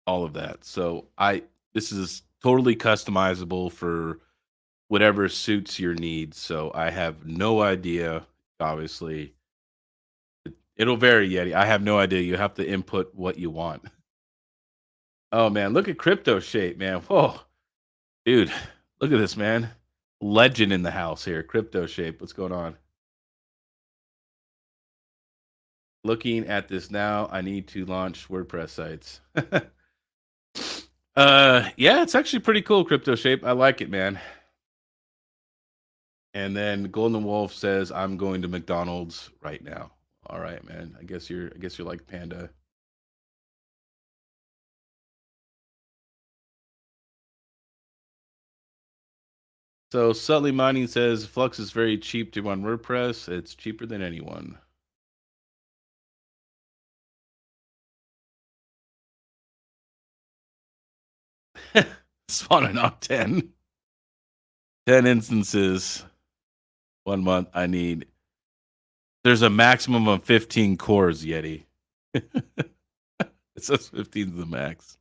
all of that. So I this is totally customizable for whatever suits your needs. So I have no idea. Obviously, it'll vary, Yeti. I have no idea. You have to input what you want. Oh man, look at crypto shape, man. Whoa, dude, look at this, man. Legend in the house here. Crypto shape. What's going on? Looking at this now, I need to launch WordPress sites. Yeah, it's actually pretty cool, crypto shape. I like it, man. And then Golden Wolf says, I'm going to McDonald's right now. All right, man. I guess you're like Panda. So Subtly Mining says Flux is very cheap to run WordPress. It's cheaper than anyone. spawning off 10. 10 instances 1 month. I need there's a maximum of 15 cores, Yeti. It says 15 is the max.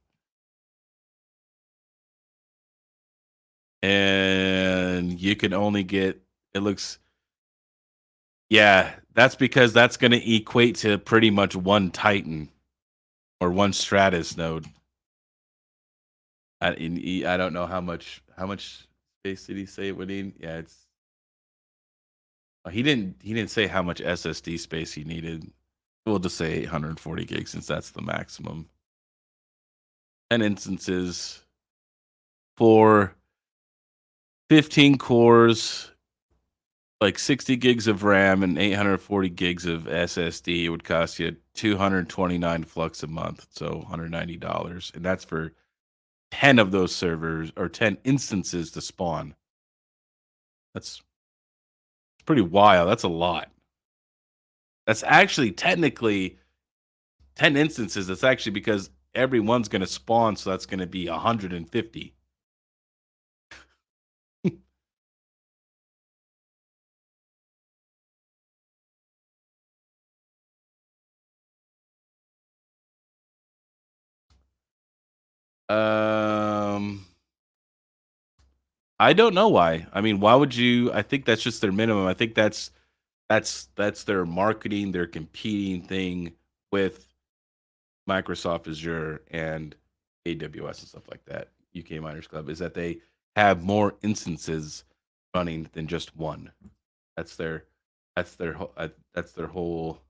And you can only get it looks yeah, that's because that's gonna equate to pretty much one Titan or one Stratus node. I don't know how much space did he say it would need? Yeah, it's he didn't say how much SSD space he needed. We'll just say 840 gigs since that's the maximum. 10 instances for 15 cores, like 60 gigs of RAM and 840 gigs of SSD. It would cost you 229 Flux a month, so $190. And that's for 10 of those servers or 10 instances to spawn. That's pretty wild. That's a lot. That's actually technically 10 instances. That's actually because everyone's going to spawn, so that's going to be 150. Um, I don't know why. I mean, why would you? I think that's just their minimum. I think that's their marketing, their competing thing with Microsoft Azure and AWS and stuff like that. UK Miners Club is that they have more instances running than just one. That's their that's their whole.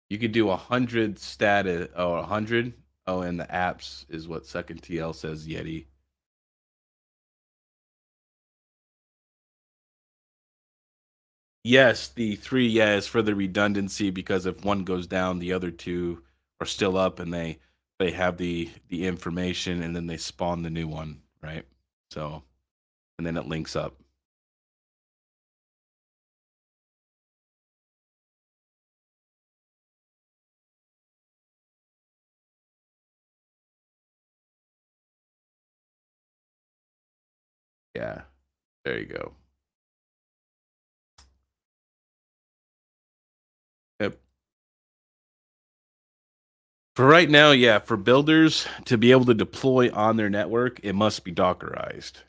You could do 100 status or 100. Oh, and the apps is what second TL says Yeti. Yes, the three, yeah, is for the redundancy because if one goes down, the other two are still up, and they have the information, and then they spawn the new one, right? So, and then it links up. Yeah, there you go. Yep. For right now, yeah, for builders to be able to deploy on their network, it must be Dockerized.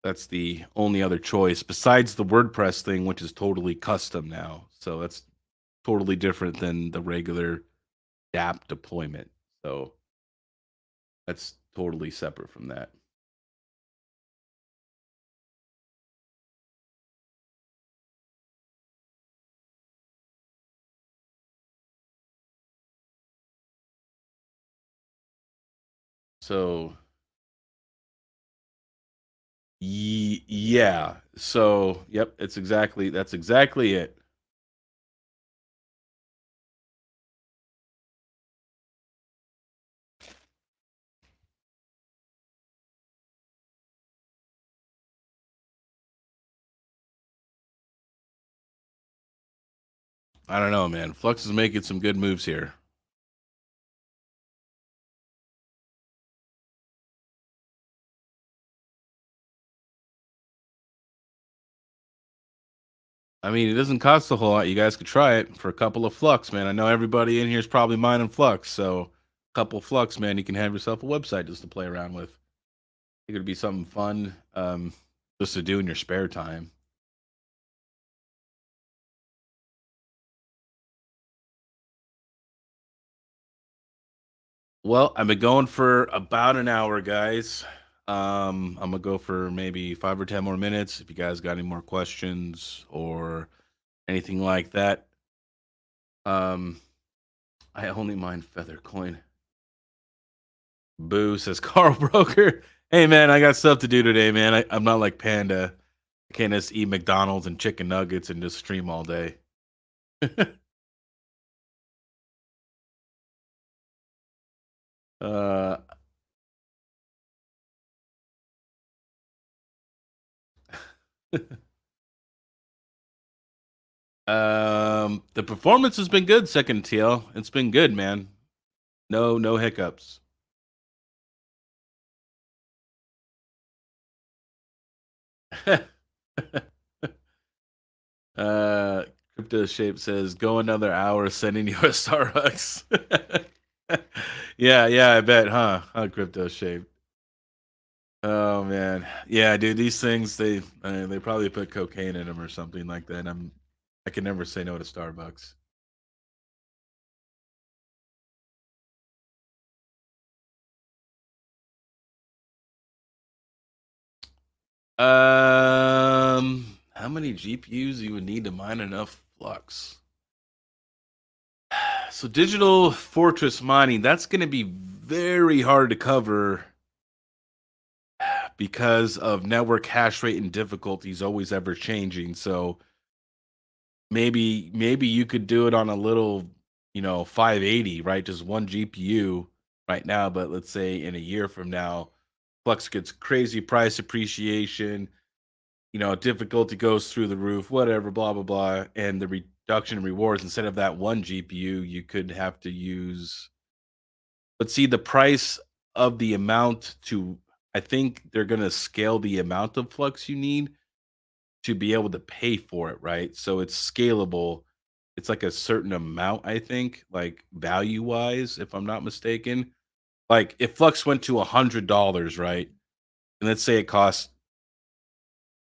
That's the only other choice besides the WordPress thing, which is totally custom now. So that's totally different than the regular DApp deployment. So that's totally separate from that. So yeah. So yep, that's exactly it. I don't know, man. Flux is making some good moves here. I mean, it doesn't cost a whole lot. You guys could try it for a couple of Flux, man. I know everybody in here is probably mining Flux, so a couple Flux, man, you can have yourself a website just to play around with. It could be something fun, just to do in your spare time. Well, I've been going for about an hour, guys. I'm gonna go for maybe 5 or 10 more minutes. If you guys got any more questions or anything like that, um, I only mine Feather Coin. Boo says Carl Broker. Hey man, I got stuff to do today, man. I'm not like Panda. I can't just eat McDonald's and chicken nuggets and just stream all day. uh, The performance has been good, second TL. It's been good, man. No hiccups. uh, Crypto Shape says, "Go another hour sending you a Starbucks." Yeah, I bet, huh? Huh, Crypto Shape. Oh man, yeah, dude. These things they probably put cocaine in them or something like that. I can never say no to Starbucks. How many GPUs you would need to mine enough Flux? So digital fortress mining, that's going to be very hard to cover because of network hash rate and difficulties always ever changing. So maybe you could do it on a little, 580, right? Just one GPU right now, but let's say in a year from now, Flux gets crazy price appreciation, difficulty goes through the roof, whatever, blah blah blah, and the reduction in rewards instead of that one GPU, you could have to use. But see, the price of the amount to, I think they're gonna scale the amount of flux you need to be able to pay for it, right? So it's scalable. It's like a certain amount, I think, like value wise, if I'm not mistaken. Like if Flux went to $100, right? And let's say it costs,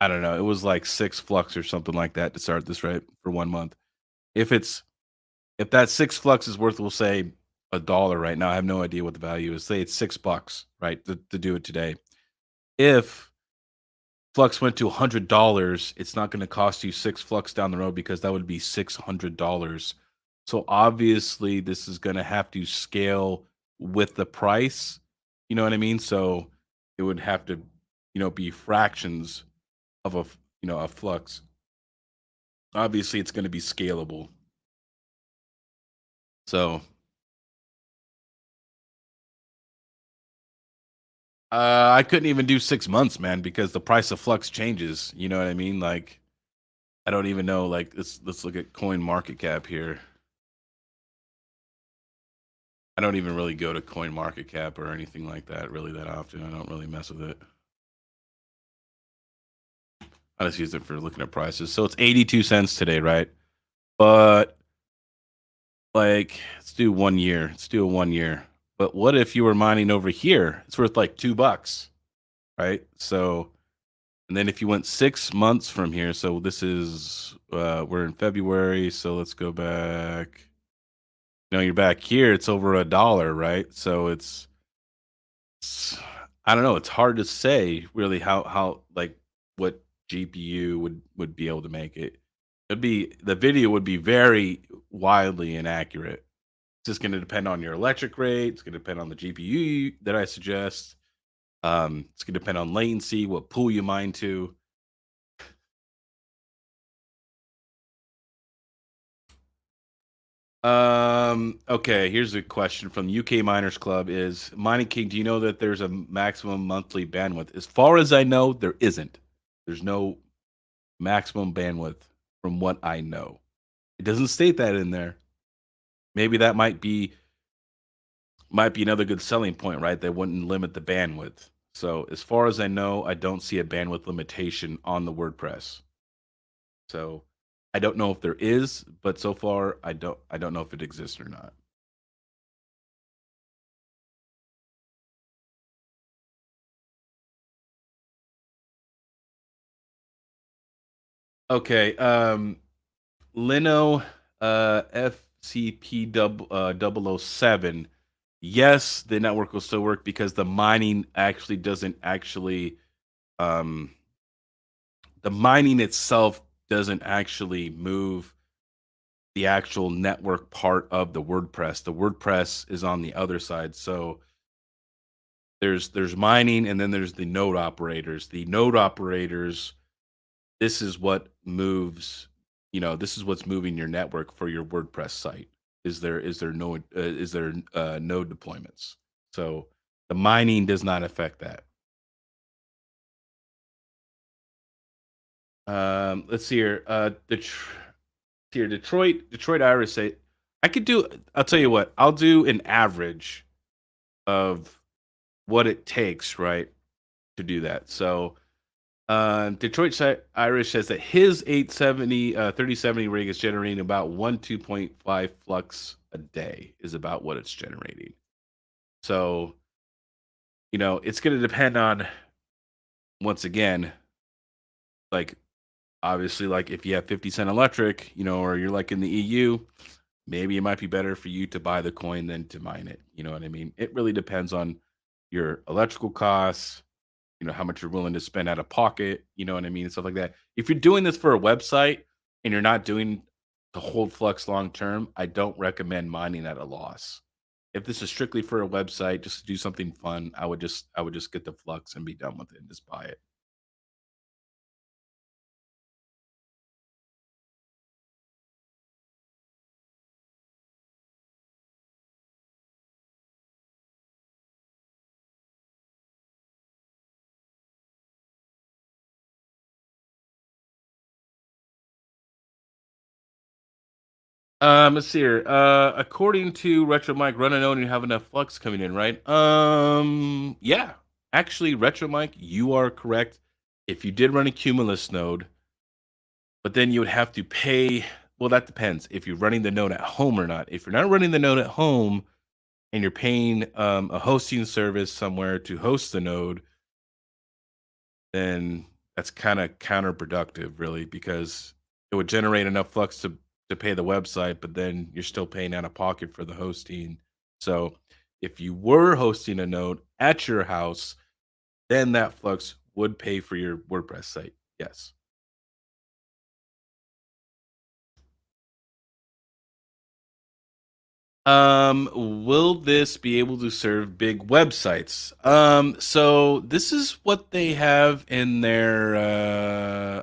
I don't know, it was like 6 Flux or something like that to start this, right? For 1 month. If it's if that 6 Flux is worth, we'll say $1 right now. I have no idea what the value is. Say it's $6, right? To do it today. If Flux went to $100, it's not going to cost you 6 Flux down the road because that would be $600. So obviously, this is going to have to scale with the price. You know what I mean? So it would have to, be fractions of a Flux. Obviously, it's going to be scalable. So I couldn't even do 6 months, man, because the price of Flux changes. You know what I mean? Like I don't even know. Like let's look at Coin Market Cap here. I don't even really go to Coin Market Cap or anything like that really that often. I don't really mess with it. I just use it for looking at prices. So it's 82 cents today, right? But like, let's do 1 year. Let's do a 1 year. But what if you were mining over here? It's worth like $2, right? So, and then if you went 6 months from here, so this is we're in February, so let's go back. You're back here. It's over $1, right? So it's I don't know, it's hard to say really how like what GPU would be able to make it. The video would be very wildly inaccurate. It's just gonna depend on your electric rate, it's gonna depend on the GPU that I suggest. It's gonna depend on latency, what pool you mine to. Okay, here's a question from the UK Miners Club is Mining King, do you know that there's a maximum monthly bandwidth? As far as I know, there isn't. There's no maximum bandwidth from what I know. It doesn't state that in there. Maybe that might be another good selling point, right? They wouldn't limit the bandwidth. So as far as I know, I don't see a bandwidth limitation on the WordPress. So I don't know if there is, but so far I don't know if it exists or not. Okay, Lino FCP double oh 007. Yes, the network will still work because the mining actually doesn't actually um the mining itself doesn't actually move the actual network part of the WordPress. The WordPress is on the other side. So there's mining and then there's the node operators. The node operators, this is what moves, this is what's moving your network for your WordPress site. Is there node deployments? So the mining does not affect that. Let's see here. here, Detroit Iris say I could do. I'll tell you what. I'll do an average of what it takes, right, to do that. So, Irish says that his 870 3070 rig is generating about 2.5 flux a day is about what it's generating. So, it's going to depend on, once again, like, obviously, like if you have 50 cent electric, or you're like in the EU, maybe it might be better for you to buy the coin than to mine it. You know what I mean? It really depends on your electrical costs, how much you're willing to spend out of pocket, you know what I mean? And stuff like that. If you're doing this for a website and you're not doing to hold Flux long term, I don't recommend mining at a loss. If this is strictly for a website, just to do something fun, I would just get the Flux and be done with it and just buy it. Let's see here. According to Retro Mike, run and own, you have enough flux coming in, right? Yeah. Actually, Retro Mike, you are correct. If you did run a Cumulus node, but then you would have to pay. Well, that depends if you're running the node at home or not. If you're not running the node at home and you're paying a hosting service somewhere to host the node, then that's kind of counterproductive, really, because it would generate enough flux to pay the website, but then you're still paying out of pocket for the hosting. So if you were hosting a node at your house, then that flux would pay for your WordPress site. Yes. Will this be able to serve big websites? So this is what they have in their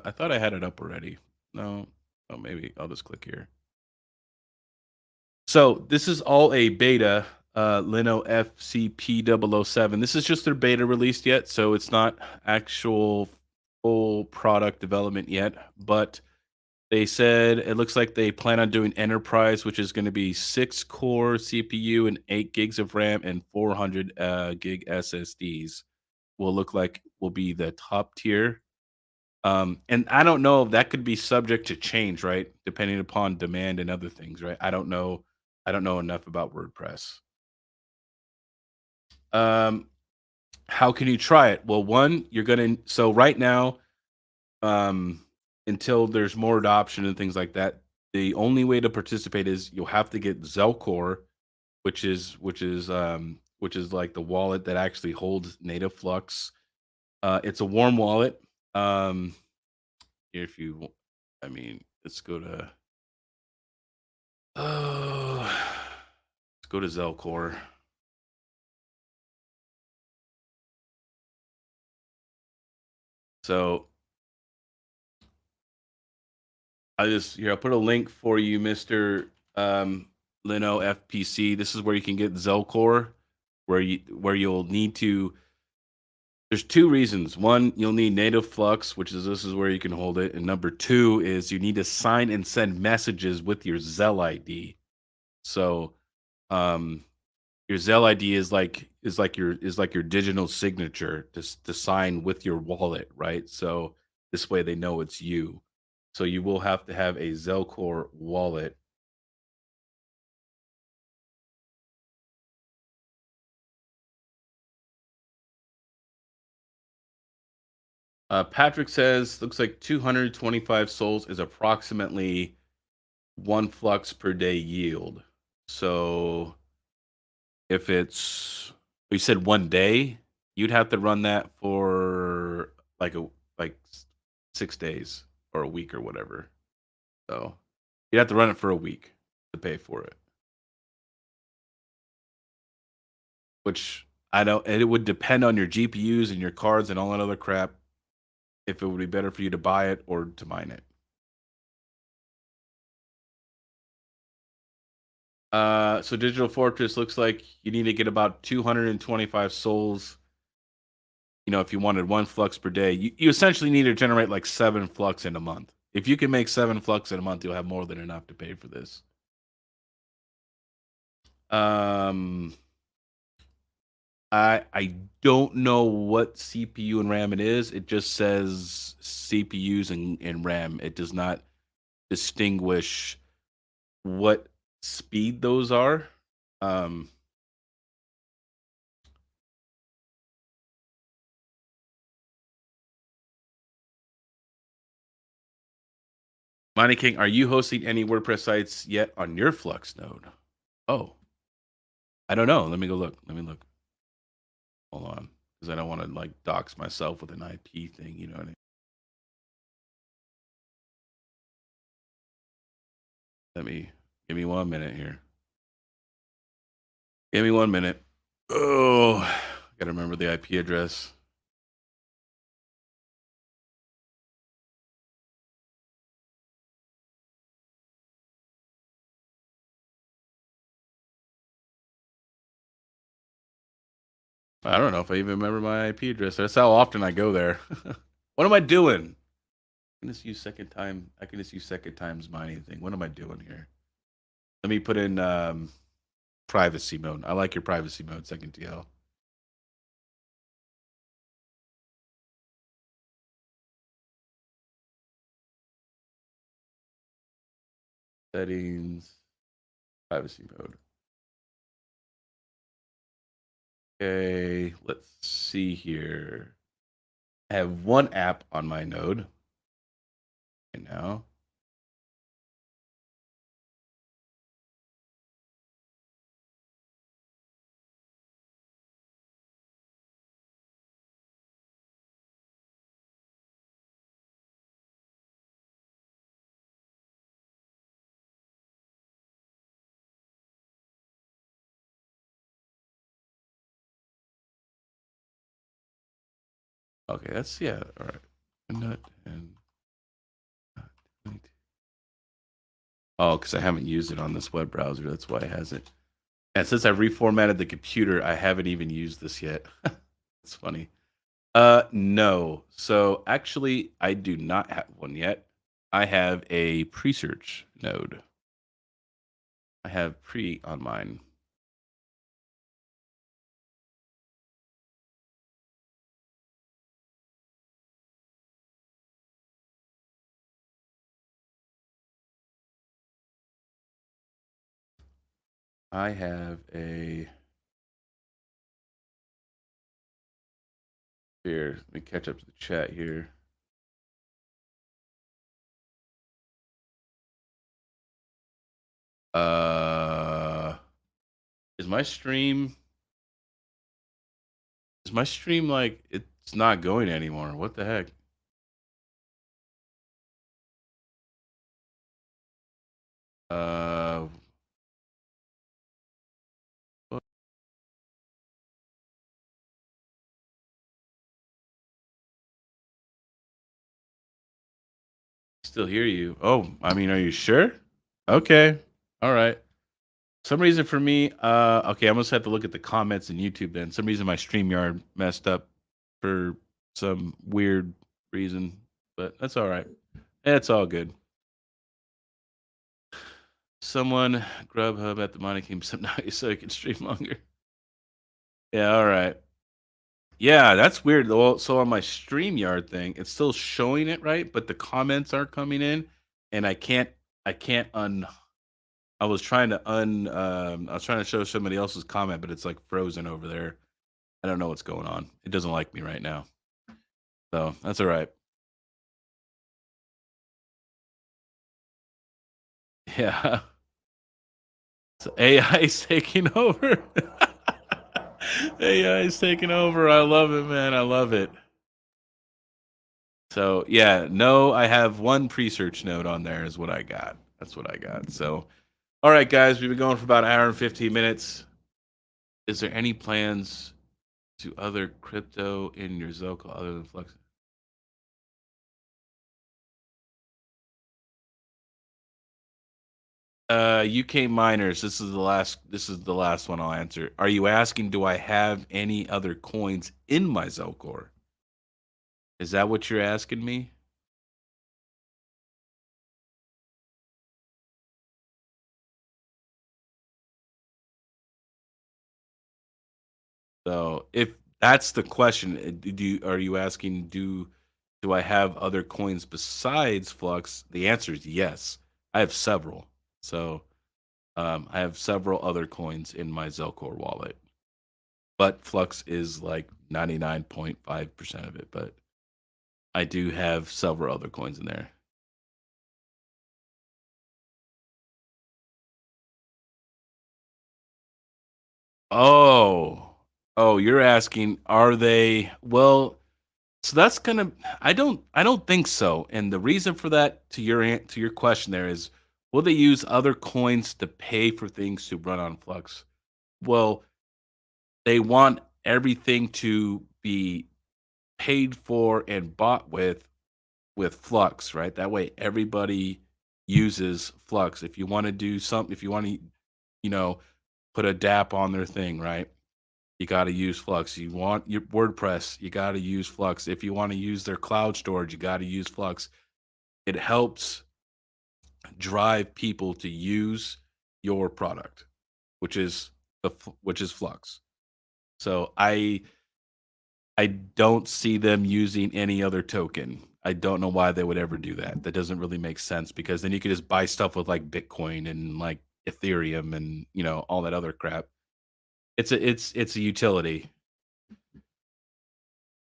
I thought I had it up already. No. Oh, maybe I'll just click here. So this is all a beta, Lino FCP007. This is just their beta released yet, so it's not actual full product development yet, but they said it looks like they plan on doing enterprise, which is going to be 6 core CPU and 8 gigs of RAM and 400 gig SSDs. Will be the top tier. And I don't know if that could be subject to change, right? Depending upon demand and other things, right? I don't know. I don't know enough about WordPress. Um, how can you try it? Well, one, you're gonna so right now, um, until there's more adoption and things like that, the only way to participate is you'll have to get Zelcore, which is like the wallet that actually holds native Flux. It's a warm wallet. Um, if you, I mean, let's go to oh, let's go to Zelcore. So I'll put a link for you, Mister Lino FPC. This is where you can get Zelcore, where you'll need to. There's two reasons. One, you'll need native Flux, which is this is where you can hold it, and number two is you need to sign and send messages with your Zell ID. So, um, your Zell ID is like your digital signature to sign with your wallet, right? So this way they know it's you. So you will have to have a Zelcore wallet. Patrick says looks like 225 souls is approximately 1 flux per day yield. So if it's you said 1 day, you'd have to run that for like 6 days or a week or whatever. So you'd have to run it for a week to pay for it. Which I don't. And it would depend on your GPUs and your cards and all that other crap. If it would be better for you to buy it or to mine it. So Digital Fortress looks like you need to get about 225 souls. If you wanted 1 flux per day, you essentially need to generate like 7 flux in a month. If you can make 7 Flux in a month, you'll have more than enough to pay for this. Um, I don't know what CPU and RAM it is. It just says CPUs and RAM. It does not distinguish what speed those are. Um, Mining King, are you hosting any WordPress sites yet on your Flux node? Oh, I don't know. Let me go look. Let me look. Hold on, because I don't want to like dox myself with an IP thing. You know what I mean? Let me give me 1 minute here. Give me 1 minute. Oh, gotta remember the IP address. I don't know if I even remember my IP address. That's how often I go there. What am I doing? I can just use second time. I can just use second times mining thing. What am I doing here? Let me put in privacy mode. I like your privacy mode, second TL. Settings, privacy mode. Okay, let's see here. I have one app on my node right now. Okay, that's yeah. All right. Nut and oh, because I haven't used it on this web browser. That's why it hasn't. And since I reformatted the computer, I haven't even used this yet. It's funny. No. So actually, I do not have one yet. I have a pre-search node. I have pre on mine. I have a here. Let me catch up to the chat here. Uh, is my stream? Is my stream like it's not going anymore? What the heck? Uh, still hear you. Oh, I mean, are you sure? Okay. All right. Some reason for me, okay, I must have to look at the comments in YouTube then. Some reason my StreamYard messed up for some weird reason, but that's all right. It's all good. Someone Grubhub at the Money King some night so I can stream longer. Yeah, all right. Yeah, that's weird. Well, so on my StreamYard thing, it's still showing it right, but the comments aren't coming in, and I can't I was trying to I was trying to show somebody else's comment, but it's like frozen over there. I don't know what's going on. It doesn't like me right now. So that's all right. Yeah. So AI is taking over. AI is taking over. I love it, man. I love it. So yeah, no, I have one pre-search node on there is what I got. That's what I got. So all right, guys, we've been going for about an hour and 15 minutes. Is there any plans to other crypto in your Zoco other than Flux? UK miners. This is the last one I'll answer. Are you asking, do I have any other coins in my Zelcore? Is that what you're asking me? So if that's the question, are you asking do I have other coins besides Flux? The answer is yes. I have several. So I have several other coins in my Zelcore wallet, but Flux is like 99.5% of it. But I do have several other coins in there. Oh, oh, you're asking, are they? Well, so that's gonna. I don't think so. And the reason for that, to your question, there is, will they use other coins to pay for things to run on Flux? Well, they want everything to be paid for and bought with Flux, right? That way, everybody uses Flux. If you want to do something, if you want to, you know, put a DApp on their thing, right? You got to use Flux. You want your WordPress, you got to use Flux. If you want to use their cloud storage, you got to use Flux. It helps drive people to use your product, which is which is Flux. So I don't see them using any other token. I don't know why they would ever do that. That doesn't really make sense because then you could just buy stuff with like Bitcoin and like Ethereum and all that other crap. It's a utility.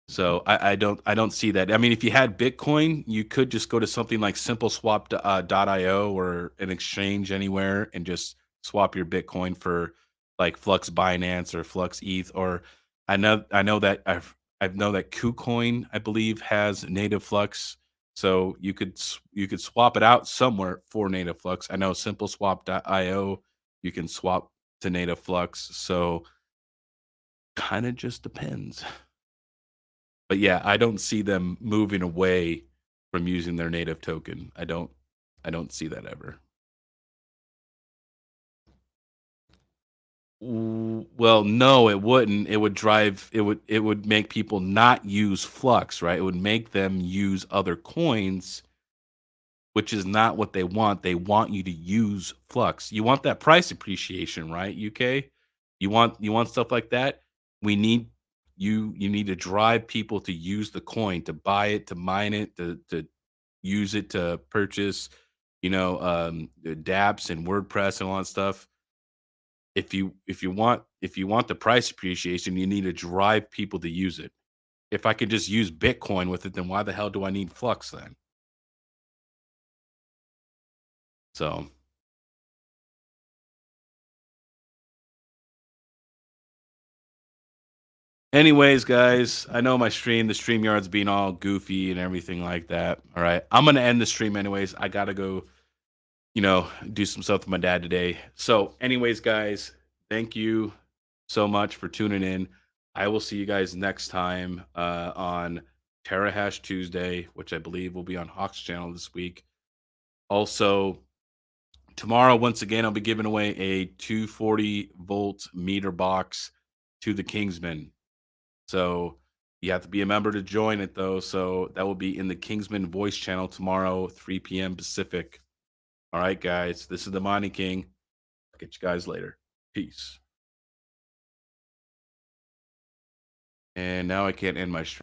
So I don't see that. I mean, if you had Bitcoin, you could just go to something like SimpleSwap .io or an exchange anywhere and just swap your Bitcoin for like Flux Binance or Flux ETH. Or I know that I know that KuCoin I believe has native Flux, so you could swap it out somewhere for native Flux. I know SimpleSwap .io you can swap to native Flux. So kind of just depends. But yeah, I don't see them moving away from using their native token. I don't see that ever. Well, no, it wouldn't. It would make people not use Flux, right? It would make them use other coins, which is not what they want. They want you to use Flux. You want that price appreciation, right? UK? You want stuff like that? We need you need to drive people to use the coin, to buy it, to mine it, to use it to purchase, the dApps and WordPress and all that stuff. If you want the price appreciation, you need to drive people to use it. If I could just use Bitcoin with it, then why the hell do I need Flux then? So, anyways, guys, I know the StreamYard's being all goofy and everything like that. All right. I'm gonna end the stream anyways. I gotta go, do some stuff with my dad today. So, anyways, guys, thank you so much for tuning in. I will see you guys next time on Terra Hash Tuesday, which I believe will be on Hawk's channel this week. Also, tomorrow, once again, I'll be giving away a 240-volt meter box to the Kingsman. So you have to be a member to join it, though. So that will be in the Kingsman voice channel tomorrow, 3 p.m. Pacific. All right, guys, this is the Mining King. I'll catch you guys later. Peace. And now I can't end my stream.